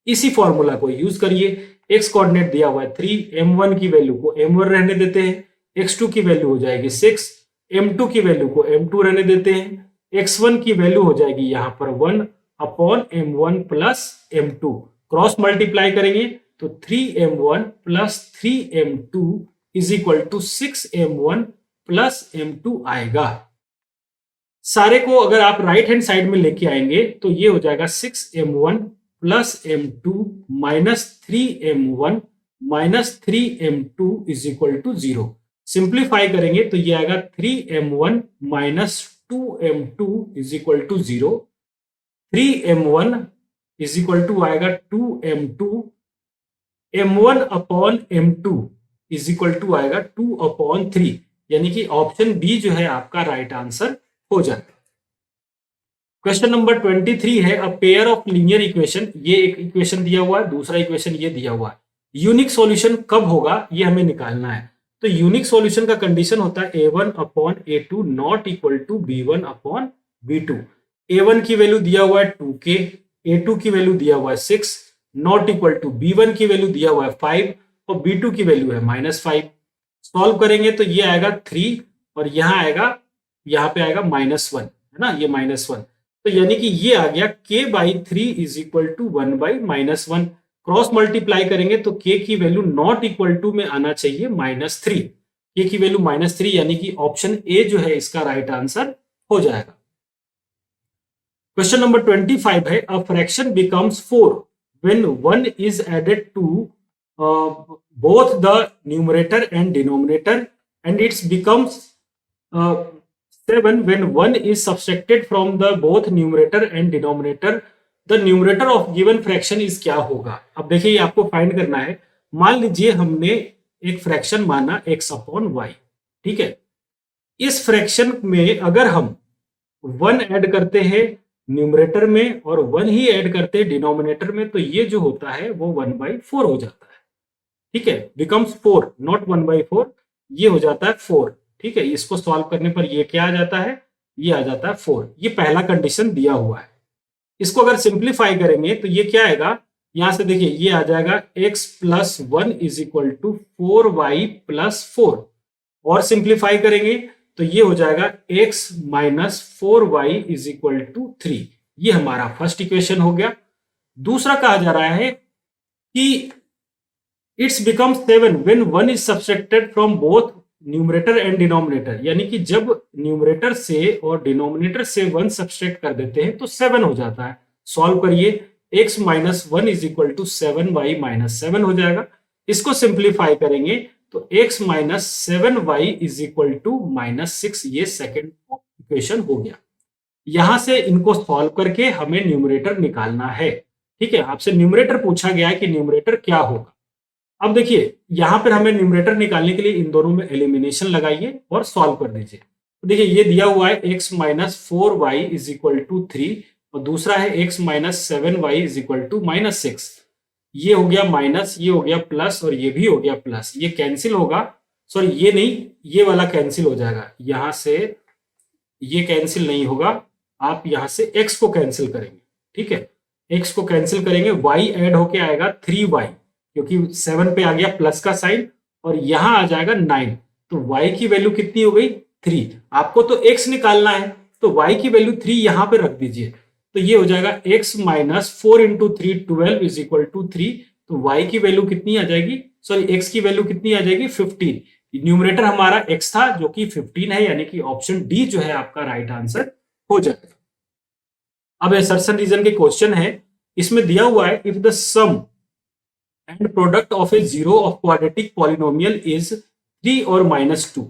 इसी फॉर्मूला को यूज करिए। x कोऑर्डिनेट दिया हुआ है 3, m1 की वैल्यू को m1 रहने देते हैं, x2 की वैल्यू हो जाएगी 6, m2 की वैल्यू को m2 रहने देते हैं, x1 की वैल्यू हो जाएगी यहां पर 1 upon m1 plus m2, cross multiply करेंगे तो 3m1 plus 3m2 is equal to 6m1 plus m2 आएगा। सारे को अगर आप राइट हैंड साइड में लेके आएंगे तो ये हो जाएगा 6m1 plus m2 minus 3m1 minus 3m2 is equal to 0। Simplify करेंगे तो ये आएगा 3m1 minus 2m2 is equal to 0, 3m1 is equal to आएगा 2m2, m1 upon m2 is equal to आएगा 2/3, यानी कि ऑप्शन बी जो है आपका राइट आंसर हो जाएगा। क्वेश्चन नंबर 23 है, a pair of linear equation, ये एक इक्वेशन दिया हुआ है, दूसरा इक्वेशन ये दिया हुआ है, यूनिक सॉल्यूशन कब होगा ये हमें निकालना है। तो यूनिक सॉल्यूशन का कंडीशन होता है a1 upon a2 not equal to b1 upon b2। a1 की वैल्यू दिया हुआ है 2k, a2 की वैल्यू दिया हुआ है 6, नॉट इक्वल टू b1 की वैल्यू दिया हुआ है 5 और b2 की वैल्यू है -5। सॉल्व करेंगे तो ये आएगा 3 और यहाँ पे आएगा -1, है ना, ये -1। तो यानी कि ये आ गया k/3 is equal to 1/-1। Cross multiply करेंगे तो k की वैल्यू नॉट इक्वल टू में आना चाहिए -3, k की वैल्यू -3, यानी कि ऑप्शन ए जो है इसका राइट आंसर हो जाएगा। क्वेश्चन नंबर 25 है, a fraction becomes 4 when 1 is added to both the numerator and denominator, and it becomes 7 when 1 is subtracted from the both numerator and denominator. The numerator of given fraction is क्या होगा। अब देखिए ये आपको find करना है। मान लीजिए हमने एक फ्रैक्शन माना x अपॉन वाई, ठीक है। इस फ्रैक्शन में अगर हम 1 ऐड करते हैं न्यूमरेटर में और 1 ही ऐड करते हैं डिनोमिनेटर में, तो ये जो होता है वो 1/4 हो जाता है, ठीक है। बिकम्स 4 नॉट 1/4, ये हो जाता है 4, ठीक है। इसको सॉल्व करने पर ये क्या आ जाता है, ये आ जाता है 4। ये पहला कंडीशन दिया हुआ है। इसको अगर सिंप्लीफाई करेंगे तो ये क्या आएगा, यहां से देखिए ये आ जाएगा x plus 1 is equal to 4y plus 4, और सिंप्लीफाई करेंगे तो ये हो जाएगा x minus 4y is equal to 3। ये हमारा फर्स्ट इक्वेशन हो गया। दूसरा कहा जा रहा है कि it's become 7 when 1 is subtracted from both numerator and denominator, यानी कि जब न्यूमरेटर से और डिनोमिनेटर से 1 सब्सट्रैक्ट कर देते हैं तो 7 हो जाता है। सॉल्व करिए, x minus 1 is equal to 7y minus 7 हो जाएगा। इसको सिंप्लीफाई करेंगे तो x minus 7y is equal to -6, ये सेकेंड इक्वेशन हो गया। यहां से इनको सॉल्व करके हमें न्यूमरेटर निकालना है, ठीक है। आपसे न्यूमरेटर पूछा गया है कि न्यूमरेटर क्या होगा। अब देखिए यहां पर हमें न्यूमरेटर निकालने के लिए इन दोनों में एलिमिनेशन लगाइए और सॉल्व कर दीजिए। तो देखिए ये दिया हुआ है x minus 4y is equal to 3 और दूसरा है x minus 7y is equal to -6। ये हो गया माइनस, ये हो गया प्लस और ये भी हो गया प्लस। ये कैंसिल होगा, सॉरी ये नहीं, ये वाला कैंसिल हो जाएगा। यहां से ये कैंसिल नहीं होगा, आप यहां से x को कैंसिल करेंगे, ठीक है। x को कैंसिल करेंगे, y ऐड होके आएगा 3y, क्योंकि 7 पे आ गया प्लस का साइन और यहां आ जाएगा 9, तो y की वैल्यू कितनी हो गई 3। आपको तो x निकालना है तो y की वैल्यू 3 यहां पे रख दीजिए, तो ये हो जाएगा x minus 4 into 3 12 is equal to 3। तो y की वैल्यू कितनी आ जाएगी, सॉरी x की वैल्यू कितनी आ जाएगी 15। न्यूमरेटर हमारा x था जो कि 15 है, यानी कि ऑप्शन डी जो है आपका राइट आंसर हो जाएगा। अब असर्शन रीजन के क्वेश्चन है, इसमें दिया हुआ है if the sum and product of a zero of quadratic polynomial is 3 और -2।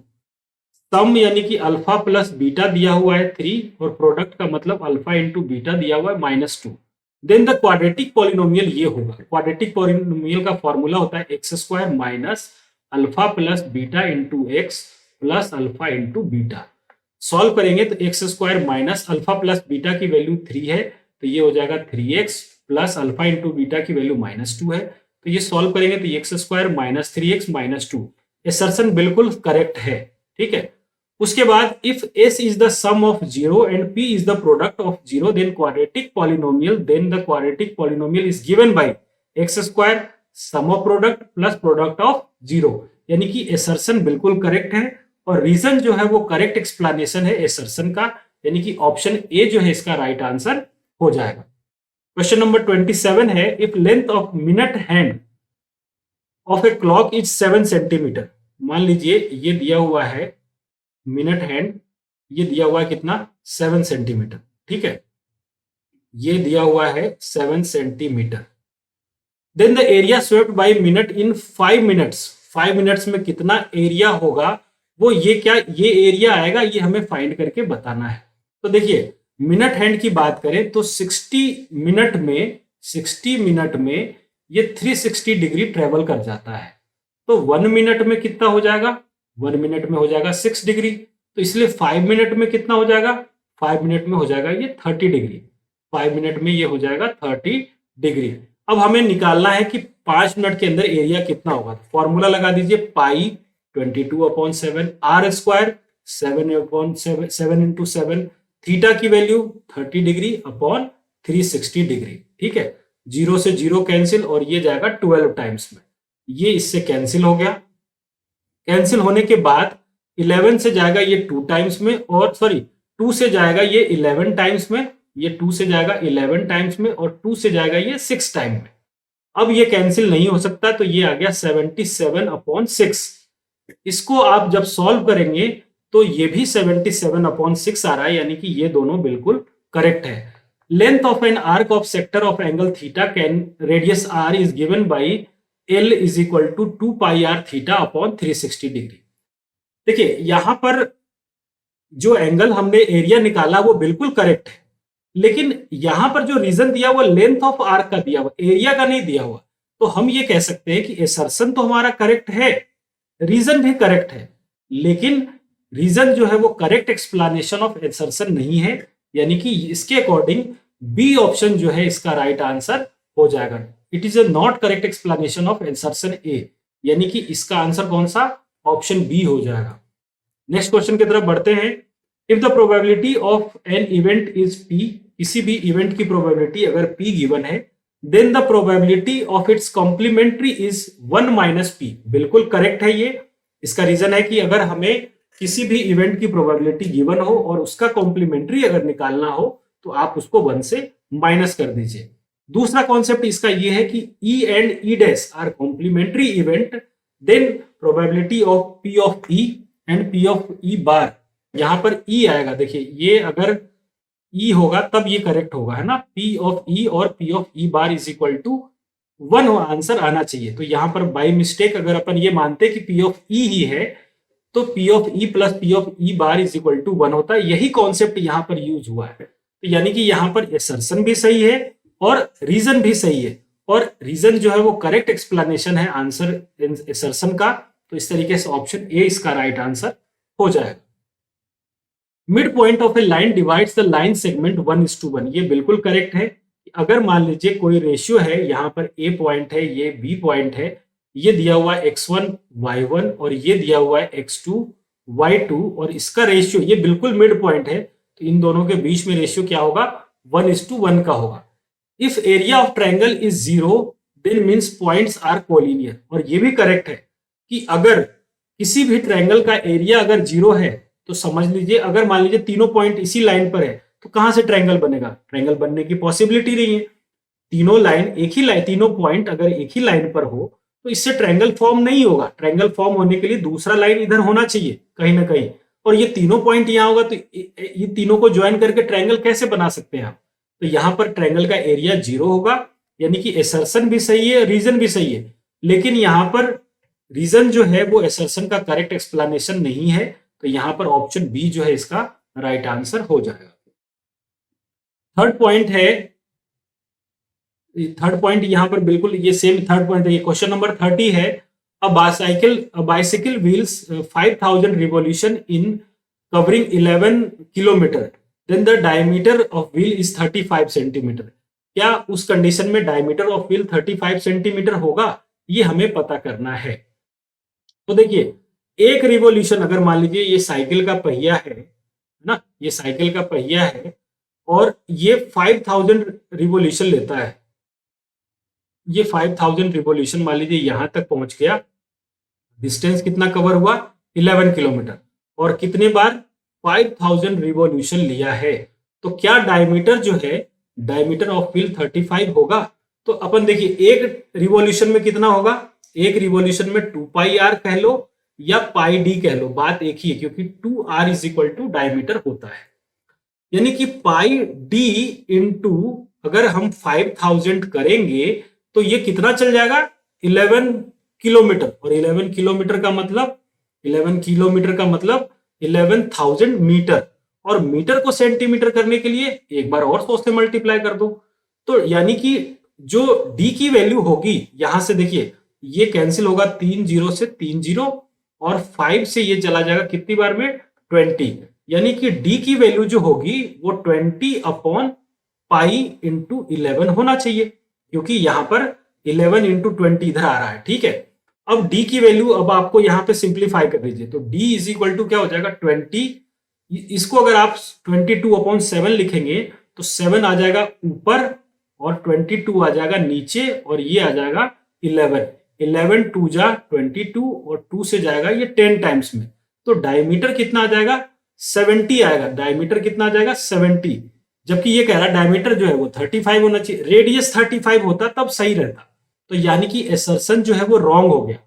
सम यानी कि अल्फा प्लस बीटा दिया हुआ है 3 और प्रोडक्ट का मतलब अल्फा इंटू बीटा दिया हुआ है -2। देन द क्वाड्रेटिक पॉलिनोमियल ये होगा। क्वाड्रेटिक पॉलिनोमियल का फॉर्मूला होता है x square minus alpha plus beta into x plus alpha into beta. Solve करेंगे तो x square minus alpha plus beta की वैल्यू 3 है, तो ये हो जाएगा 3x plus alpha into beta की वैल्यू -2 है, तो ये सॉल्व करेंगे तो x square minus 3x minus 2। Assertion बिल्कुल करेक्ट है, ठीक है। उसके बाद if s is the sum of 0 and p is the product of 0 then quadratic polynomial, then the quadratic polynomial is given by x square sum of product plus product of 0, यानी कि assertion बिल्कुल correct है और reason जो है वो correct explanation है assertion का, यानी कि ऑप्शन ए जो है इसका राइट आंसर हो जाएगा। क्वेश्चन नंबर 27 है, if length of minute hand of a clock is 7 centimetre. मान लीजिए ये दिया हुआ है मिनट हैंड, ये दिया हुआ है कितना 7 सेंटीमीटर, ठीक है। ये दिया हुआ है 7 centimetre. Then the area swept by minute in 5 minutes. 5 minutes में कितना एरिया होगा वो ये क्या, ये एरिया आएगा, ये हमें फाइंड करके बताना है। तो देखिए मिनट हैंड की बात करें तो 60 मिनट में ये 360 डिग्री ट्रेवल कर जाता है। तो 1 मिनट में कितना हो जाएगा? 1 मिनट में हो जाएगा 6 डिग्री। तो इसलिए 5 मिनट में कितना हो जाएगा? 5 मिनट में हो जाएगा ये 30 डिग्री। 5 मिनट में ये हो जाएगा 30 डिग्री। अब हमें निकालना है कि 5 मिनट के अंदर एरिया कितना होगा। फॉर्मूला लगा दीजिए, पाई 22/7 आर स्क्वायर 7 इंटू 7, थीटा की वैल्यू 30 डिग्री अपॉन 360 डिग्री। ठीक है, 0 से 0 कैंसिल और ये जाएगा 12 टाइम्स में। ये इससे कैंसिल हो गया। कैंसिल होने के बाद 11 से जाएगा ये 2 टाइम्स में, और सॉरी 2 से जाएगा ये 11 टाइम्स में, ये 2 से जाएगा 11 टाइम्स में, और 2 से जाएगा ये 6 टाइम में। अब ये कैंसिल नहीं हो सकता, तो ये आ गया 77/6। इसको आप जब सॉल्व करेंगे तो ये भी 77/6 आ रहा है, यानी कि ये दोनों बिल्कुल करेक्ट है। Length of an arc of sector of angle theta can radius r is given by L is equal to 2πr theta upon 360 degree. देखिए यहां पर जो एंगल हमने एरिया निकाला वो बिल्कुल करेक्ट है, लेकिन यहां पर जो रीजन दिया हुआ लेंथ ऑफ आर्क का दिया हुआ, एरिया का नहीं दिया हुआ। तो हम ये कह सकते हैं कि एसर्शन तो हमारा करेक्ट है, रीजन भी करेक्ट है, लेकिन रीजन जो है वो करेक्ट एक्सप्लेनेशन ऑफ एसर्शन नहीं है, यानी कि इसके अकॉर्डिंग बी ऑप्शन जो है इसका राइट आंसर हो जाएगा। It is a not correct explanation of assertion A, यानी कि इसका आंसर कौन सा? ऑप्शन बी हो जाएगा। नेक्स्ट क्वेश्चन की तरफ बढ़ते हैं। If the probability of an event is p, किसी भी इवेंट की प्रोबेबिलिटी अगर पी गिवन है, then the probability of its complementary is 1 minus p. बिल्कुल करेक्ट है ये। इसका रीजन है कि अगर हमें किसी भी इवेंट की प्रोबेबिलिटी गिवन हो और उसका कॉम्प्लीमेंट्री अगर निकालना हो तो आप उसको 1 से माइनस कर दीजिए। दूसरा कॉन्सेप्ट इसका ये है कि E and E dash are complementary event, then probability of P of E and P of E bar, यहां पर ई आएगा। देखिए ये अगर ई होगा तब ये करेक्ट होगा, है ना। पी ऑफ ई और p of E bar is equal to 1 answer आना चाहिए। तो यहां पर बाय मिस्टेक अगर अपन ये मानते कि पी ऑफ ई ही है तो P of E plus P of E bar is equal to 1 होता है। यही कॉन्सेप्ट यहां पर यूज हुआ है। तो यानी कि यहां पर एसर्शन भी सही है और रीजन भी सही है, और रीजन जो है वो करेक्ट एक्सप्लेनेशन है आंसर एसर्शन का। तो इस तरीके से ऑप्शन ए इसका राइट आंसर हो जाएगा। Mid point of A line divides the line segment 1:1, ये बिल्कुल करेक्ट है। अगर मान लीजिए कोई रेशियो है, यहाँ पर ए पॉइंट है, ये बी पॉइंट है, ये दिया हुआ है x1 y1 और ये दिया हुआ है x2 y2, और इसका रेशियो ये बिल्कुल मिड पॉइंट है, तो इन दोनों के बीच में रेशियो क्या होगा? 1:1 का होगा। If area of triangle is 0 then means points are collinear, और ये भी करेक्ट है कि अगर किसी भी ट्रायंगल का एरिया अगर 0 है तो समझ लीजिए, अगर मान लीजिए तीनों पॉइंट इसी लाइन पर है तो कहां से ट्रायंगल बनेगा? ट्रायंगल बनने की पॉसिबिलिटी नहीं है। तीनों लाइन एक ही लाइन, तीनों पॉइंट अगर एक ही लाइन पर हो तो इससे ट्रायंगल फॉर्म नहीं होगा। ट्रायंगल फॉर्म होने के लिए दूसरा लाइन इधर होना चाहिए कहीं ना कहीं, और ये तीनों पॉइंट यहां होगा, तो ये तीनों को ज्वाइन करके ट्रायंगल कैसे बना सकते हैं आप? तो यहां पर ट्रायंगल का एरिया 0 होगा, यानी कि एसर्शन भी सही है, रीजन भी सही है, लेकिन यहां पर रीजन जो है वो एसर्शन का करेक्ट एक्सप्लेनेशन नहीं है। तो यहां पर ऑप्शन बी जो है इसका राइट आंसर हो जाएगा। थर्ड पॉइंट है, थर्ड पॉइंट यहां पर बिल्कुल ये सेम थर्ड पॉइंट है। ये क्वेश्चन नंबर 30 है। Bicycle wheels 5000 revolution in covering 11 kilometre, then the diameter of wheel is 35 centimetre. क्या उस कंडीशन में डायमीटर ऑफ व्हील 35 सेंटीमीटर होगा? ये हमें पता करना है। तो देखिए एक रिवॉल्यूशन, अगर मान लीजिए ये साइकिल का पहिया है ना, ये साइकिल का पहिया है और ये 5000 रिवॉल्यूशन लेता है। ये 5000 रिवॉल्यूशन मान लीजिए यहां तक पहुंच गया, डिस्टेंस कितना कवर हुआ? 11 किलोमीटर, और कितने बार? 5000 रिवॉल्यूशन लिया है। तो क्या डायमीटर जो है, डायमीटर ऑफ व्हील 35 होगा? तो अपन देखिए एक रिवॉल्यूशन में कितना होगा? एक रिवॉल्यूशन में 2πr कह लो या πd कह लो, बात एक ही है, क्योंकि 2r is equal to diameter होता है। यानी कि πd इंटू अगर हम 5000 करेंगे तो ये कितना चल जाएगा? 11 किलोमीटर, और 11 किलोमीटर का मतलब 11,000 मीटर, और मीटर को सेंटीमीटर करने के लिए एक बार और 100 से मल्टीप्लाई कर दो। तो यानी कि जो डी की वैल्यू होगी यहां से देखिए ये कैंसिल होगा 3 जीरो से 3 जीरो और 5 से ये चला जाएगा कितनी बार में 20, यानी कि डी की वैल्यू जो होगी वो 20 अपॉन पाई इंटू 11 होना चाहिए, क्योंकि यहां पर 11 इंटू 20 इधर आ रहा है। ठीक है, अब डी की वैल्यू अब आपको यहां पे सिंप्लीफाई कर दीजिए, तो डी इज इक्वल टू क्या हो जाएगा 20, इसको अगर आप 22/7 लिखेंगे तो 7 आ जाएगा ऊपर और 22 आ जाएगा नीचे और ये आ जाएगा 11, 11 टू जा 22 और 2 से जाएगा ये 10 टाइम्स में, तो डायमीटर कितना आ जाएगा 70 आएगा। डायमीटर कितना आ जाएगा 70, जबकि ये कह रहा है डायमीटर जो है वो 35 होना चाहिए, रेडियस 35 होता तब सही रहता। तो यानी कि एसर्शन जो है वो रॉन्ग हो गया।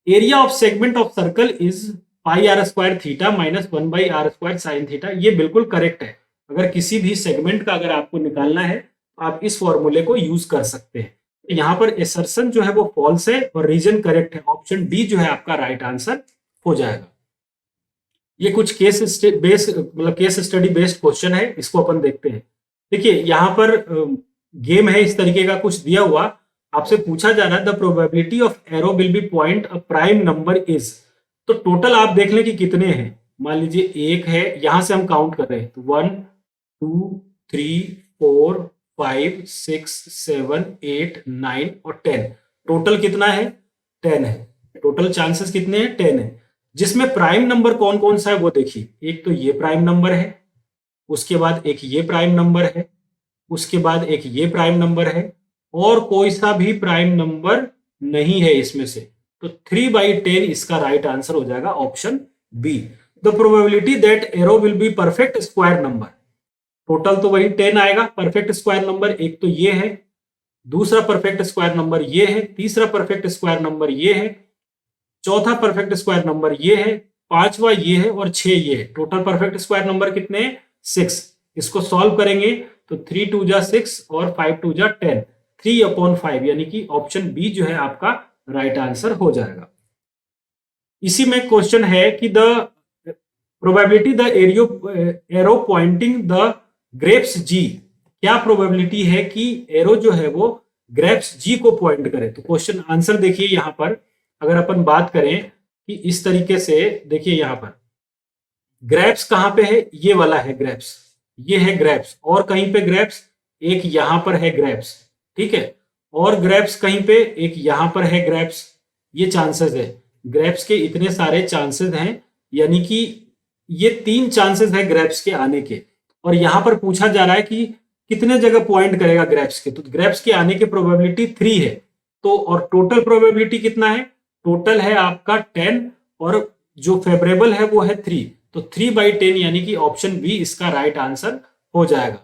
Area of segment of circle is pi r square theta minus 1/r square sine theta, ये बिल्कुल करेक्ट है। अगर किसी भी सेगमेंट का अगर आपको निकालना है तो आप इस फॉर्मूले को यूज कर सकते हैं। तो यहाँ पर एसर्शन जो है वो फॉल्स है और रीजन करेक्ट है, ऑप्शन डी जो है आपका राइट आंसर हो जाएगा। ये कुछ केस स्टडी बेस्ड क्वेश्चन है, इसको अपन देखते हैं। देखिए यहाँ पर गेम है इस तरीके का कुछ दिया हुआ, आपसे पूछा जा रहा है the probability of arrow will B point a prime number is, तो टोटल आप देख लें कि कितने हैं। मान लीजिए एक है, यहां से हम काउंट कर रहे हैं तो 1 2 3 4 5 6 7 8 9 और 10, टोटल कितना है 10 है। टोटल चांसेस कितने हैं 10 है, जिसमें प्राइम नंबर कौन कौन सा है वो देखिए। एक तो ये प्राइम नंबर है, उसके बाद एक ये प्राइम नंबर है, उसके बाद एक ये प्राइम नंबर है और कोई सा भी प्राइम नंबर नहीं है इसमें से, तो 3/10 इसका राइट आंसर हो जाएगा option B. The probability that arrow will be perfect square number, total तो वही 10 आएगा। परफेक्ट स्क्वायर नंबर एक तो ये है, दूसरा परफेक्ट स्क्वायर नंबर ये है, तीसरा परफेक्ट स्क्वायर नंबर ये है, चौथा परफेक्ट स्क्वायर नंबर ये है, पांचवा ये है और 6 ये है। टोटल परफेक्ट स्क्वायर नंबर कितने हैं 6। इसको सॉल्व करेंगे तो 3 2 जा 6 और 5 2 जा 10, 3/5, यानी कि ऑप्शन बी जो है आपका राइट आंसर हो जाएगा। इसी में क्वेश्चन है कि the probability the arrow Poynting the grapes जी, क्या प्रोबेबिलिटी है कि एरो जो है वो ग्रेप्स जी को पॉइंट करे। तो क्वेश्चन आंसर देखिए यहां पर अगर अपन बात करें कि इस तरीके से देखिए यहां पर ग्रेप्स कहां पे है, ये वाला है ग्रेप्स, ये है ग्रेप्स, और कहीं पे ग्रेप्स एक यहां पर है ग्रेप्स, ठीक है, और ग्रेप्स कहीं पे एक यहां पर है ग्रेप्स, ये चांसेस है। ग्रेप्स के इतने सारे चांसेस हैं, यानी कि ये 3 चांसेस है ग्रेप्स के आने के, और यहां पर पूछा जा रहा है कि कितने जगह पॉइंट करेगा ग्रेप्स के, तो ग्रेप्स के आने की प्रोबेबिलिटी 3 है। तो और टोटल प्रोबेबिलिटी कितना है, टोटल है आपका 10 और जो फेवरेबल है वो है 3, तो 3/10 यानी कि ऑप्शन बी इसका राइट आंसर हो जाएगा।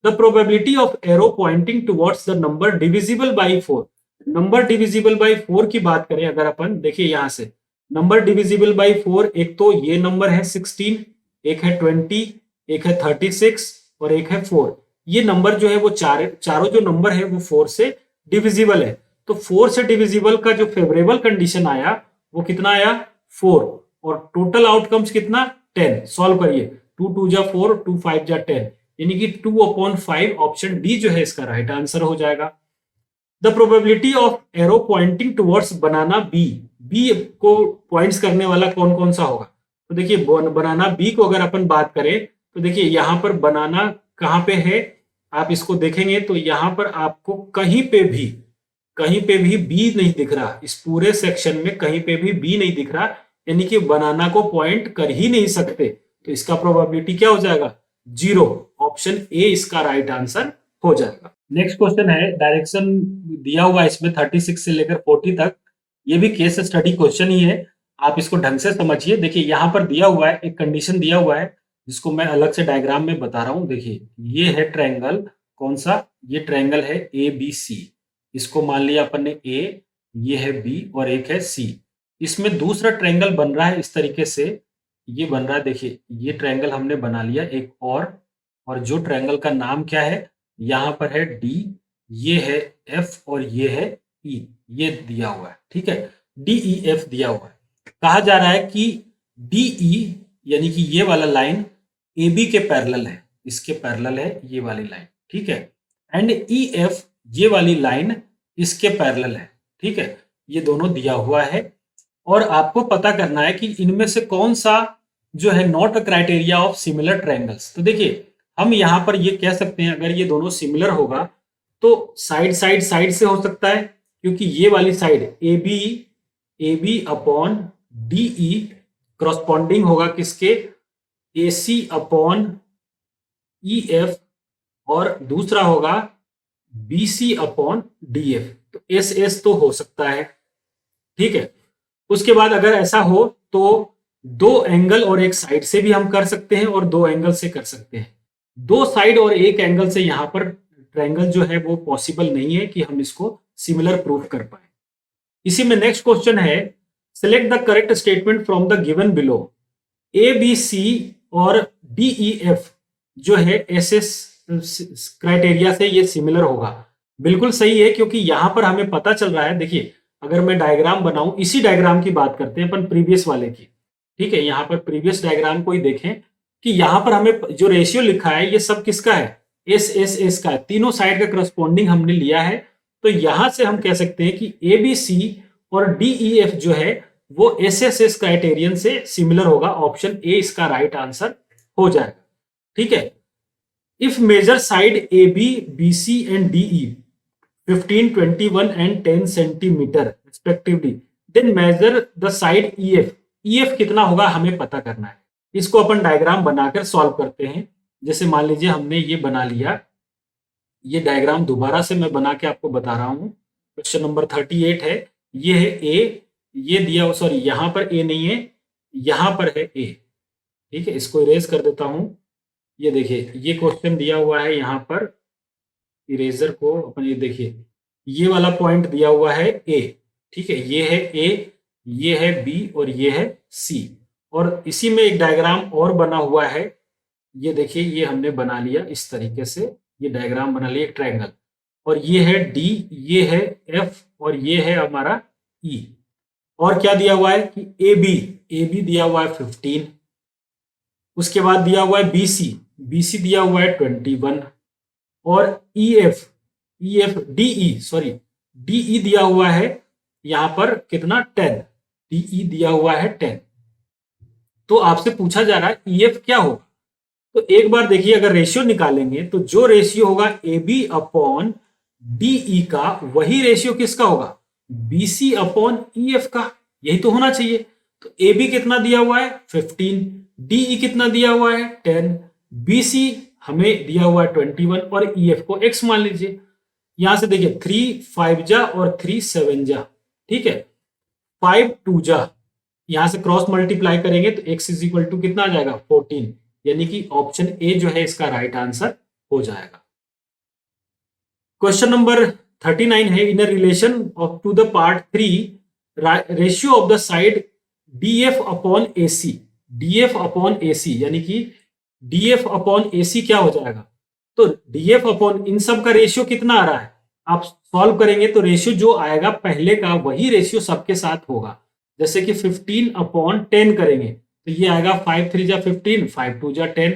The probability of arrow pointing towards the number divisible by 4, number divisible by 4 की बात करें अगर अपन देखिए यहां से नंबर डिविजिबल बाई 4, एक तो ये नंबर है 16, एक है 20, एक है 36 और एक है 4। ये नंबर जो है वो चारों जो नंबर है वो 4 से डिविजिबल है, तो 4 से डिविजिबल का जो फेवरेबल कंडीशन आया वो कितना आया 4, और टोटल आउटकम्स कितना 10। सॉल्व करिए, 2 2 जा 4, 2 5 जा 10, यानी कि 2/5 ऑप्शन डी जो है इसका राइट आंसर हो जाएगा। The probability of arrow pointing towards banana B, B को पॉइंट्स करने वाला कौन कौन सा होगा, तो देखिए बनाना बी को अगर अपन बात करें तो देखिए यहां पर बनाना कहां पे है, आप इसको देखेंगे तो यहां पर आपको कहीं पे भी बी नहीं दिख रहा, इस पूरे सेक्शन में कहीं पे भी बी नहीं दिख रहा, यानी कि बनाना को पॉइंट कर ही नहीं सकते, तो इसका प्रोबेबिलिटी क्या हो जाएगा 0, ऑप्शन ए इसका राइट आंसर हो जाएगा। नेक्स्ट क्वेश्चन है, डायरेक्शन दिया हुआ है इसमें 36 से लेकर 40 तक, ये भी केस स्टडी क्वेश्चन ही है, आप इसको ढंग से समझिए। देखिए यहां पर दिया हुआ है, एक कंडीशन दिया हुआ है जिसको मैं अलग से डायग्राम में बता रहा हूं। देखिए ये है ट्रायंगल, कौन सा, ये ट्रायंगल है ABC, इसको मान लिया अपन ने A, ये है B और एक है C। इसमें दूसरा ट्रायंगल बन रहा है इस तरीके से, ये बन रहा है, देखिए ये ट्रायंगल हमने बना लिया एक और जो ट्रायंगल का नाम क्या है, यहाँ पर है D, ये है F और ये है E, ये दिया हुआ है, ठीक है, DEF दिया हुआ है। कहा जा रहा है कि DE यानी कि ये वाला लाइन ए बी के पैरेलल है, इसके पैरेलल है ये वाली लाइन, ठीक है। एंड ई एफ ये वाली लाइन इसके पैरेलल है, ठीक है। ये दोनों दिया हुआ है और आपको पता करना है कि इनमें से कौन सा जो है not a criteria of similar triangles. तो देखिए हम यहां पर ये कह सकते हैं अगर ये दोनों सिमिलर होगा तो साइड साइड साइड से हो सकता है, क्योंकि ये वाली side A B upon D E corresponding होगा किसके, ए सी अपॉन ई एफ, और दूसरा होगा B C upon D F. तो एस एस तो हो सकता है, ठीक है। उसके बाद अगर ऐसा हो तो दो एंगल और एक साइड से भी हम कर सकते हैं और दो एंगल से कर सकते हैं। दो साइड और एक एंगल से यहां पर ट्रायंगल जो है वो पॉसिबल नहीं है कि हम इसको सिमिलर प्रूफ कर पाए। इसी में नेक्स्ट क्वेश्चन है, select the correct statement from the given below. A B C और डी ई एफ जो है एस एस क्राइटेरिया से ये सिमिलर होगा। बिल्कुल सही है, क्योंकि यहां पर हमें पता चल रहा है, देखिए अगर मैं डायग्राम बनाऊं, इसी डायग्राम की बात करते हैं अपन प्रीवियस वाले की, ठीक है। यहां पर प्रीवियस डायग्राम को ही देखें कि यहां पर हमें जो रेशियो लिखा है ये सब किसका है, एस एस एस का है, तीनों साइड का करस्पॉन्डिंग हमने लिया है। तो यहां से हम कह सकते हैं कि ए बी सी और डी ई एफ जो है वो एस एस एस क्राइटेरियन से सिमिलर होगा। ऑप्शन ए इसका राइट आंसर हो जाएगा, ठीक है। If measure side A B B C and D E 15, 21 and 10 centimetre respectively, then measure the side E F. E F कितना होगा हमें पता करना है। इसको अपन डायग्राम बनाकर सॉल्व करते हैं। जैसे मान लीजिए हमने ये बना लिया, ये डायग्राम दोबारा से मैं बना के आपको बता रहा हूं। क्वेश्चन नंबर 38 है, ये है ए, ये दिया, सॉरी यहां पर ए नहीं है, यहां पर है ए, ठीक है। इसको इरेज कर देता हूं। ये देखिए ये क्वेश्चन दिया हुआ है यहाँ पर, इरेजर को अपन ये देखिए, ये वाला पॉइंट दिया हुआ है ए, ठीक है। ये है ए, ये है बी और ये है सी। और इसी में एक डायग्राम और बना हुआ है, ये देखिए ये हमने बना लिया इस तरीके से, ये डायग्राम बना लिया एक ट्रायंगल। और ये है डी, ये है एफ और ये है हमारा ई। और क्या दिया हुआ है कि ए बी दिया हुआ है 15, उसके बाद दिया हुआ है बी सी दिया हुआ है 21, और ई एफ डी ई दिया हुआ है यहां पर कितना 10, डी ई दिया हुआ है 10। तो आपसे पूछा जा रहा है ई एफ क्या होगा। तो एक बार देखिए अगर रेशियो निकालेंगे तो जो रेशियो होगा A B upon D E का, वही रेशियो किसका होगा, B C upon E F का, यही तो होना चाहिए। तो ए बी कितना दिया हुआ है 15, डी ई कितना दिया हुआ है 10, बी सी हमें दिया हुआ है 21 और ई एफ को x मान लीजिए। यहां से देखिए 3 5 जा और 3 7 जा, ठीक है, 5 2 जा, यहां से क्रॉस मल्टीप्लाई करेंगे तो x इज इक्वल टू कितना आ जाएगा 14, यानी कि ऑप्शन ए जो है इसका राइट आंसर हो जाएगा। क्वेश्चन नंबर 39 है, in relation of to the part 3 ratio of the side D F upon A C, D F upon A C यानी कि D F upon A C क्या हो जाएगा, तो डी एफ अपॉन इन सब का रेशियो कितना आ रहा है, आप सॉल्व करेंगे तो रेशियो जो आएगा पहले का वही रेशियो सबके साथ होगा। जैसे कि 15 अपॉन 10 करेंगे तो ये आएगा 5 3 जा 15, 5 2 जा 10।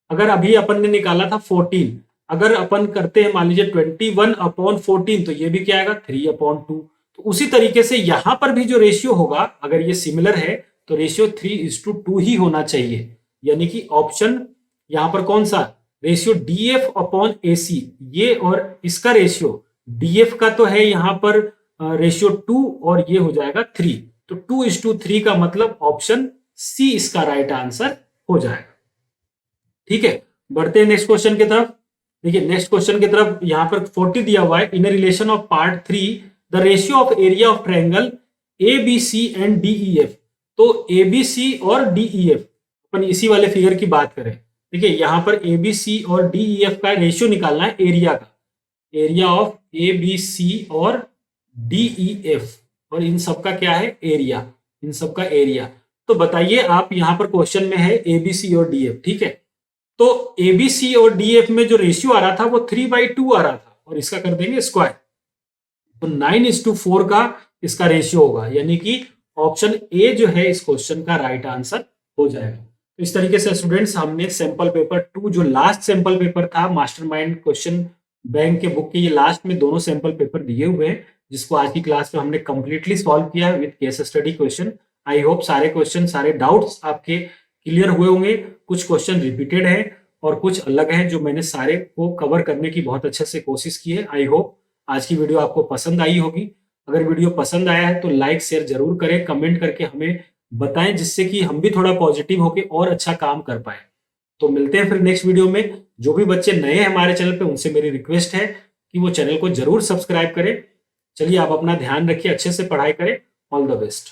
अगर अभी अपन ने निकाला था 14, अगर अपन करते हैं मान लीजिए 21 अपॉन 14 तो ये भी क्या आएगा 3 अपॉन 2। तो उसी तरीके से यहां पर भी जो रेशियो होगा अगर ये सिमिलर है तो रेशियो 3:2 ही होना चाहिए, यानी कि ऑप्शन यहां पर कौन सा ratio D F upon A सी, ये और इसका रेशियो डी एफ का तो है यहां पर रेशियो 2 और ये हो जाएगा 3, तो 2:3 का मतलब ऑप्शन सी इसका राइट आंसर हो जाएगा। ठीक है, बढ़ते हैं नेक्स्ट क्वेश्चन की तरफ। देखिए नेक्स्ट क्वेश्चन की तरफ यहां पर 40 दिया हुआ है, in relation of part 3 the ratio of area of triangle A B C and D E F. तो ए बी सी और डी ई एफ, अपन इसी वाले फिगर की बात करें, देखिए यहां पर ए बी सी और डी ई एफ का रेशियो निकालना है एरिया का, area of A B C और डी ई एफ, और इन सब का क्या है एरिया, इन सब का एरिया। तो बताइए आप, यहां पर क्वेश्चन में है ए बी सी और डी एफ, ठीक है। तो ए बी सी और डी एफ में जो रेशियो आ रहा था वो 3/2 आ रहा था, और इसका कर देंगे स्क्वायर, तो 9:4 का इसका रेशियो होगा, यानी कि ऑप्शन ए जो है इस क्वेश्चन का राइट आंसर हो जाएगा। तो इस तरीके से स्टूडेंट्स हमने सैंपल पेपर 2 जो लास्ट सैंपल पेपर था मास्टरमाइंड क्वेश्चन बैंक के बुक के, ये लास्ट में दोनों सैंपल पेपर दिए हुए हैं, जिसको आज की क्लास में हमने कंप्लीटली सॉल्व किया है with case study question. I hope सारे क्वेश्चन, सारे डाउट्स आपके क्लियर हुए होंगे। कुछ क्वेश्चन रिपीटेड है और कुछ अलग हैं, जो मैंने सारे को कवर करने की बहुत अच्छे से कोशिश की है। आई होप आज की वीडियो आपको पसंद आई होगी। अगर वीडियो पसंद आया है तो लाइक शेयर जरूर करें, कमेंट करके हमें बताएं, जिससे कि हम भी थोड़ा पॉजिटिव होके और अच्छा काम कर पाए। तो मिलते हैं फिर नेक्स्ट वीडियो में। जो भी बच्चे नए हैं हमारे चैनल पे, उनसे मेरी रिक्वेस्ट है कि वो चैनल को जरूर सब्सक्राइब करें। चलिए, आप अपना ध्यान रखिए, अच्छे से पढ़ाई करें। All the best.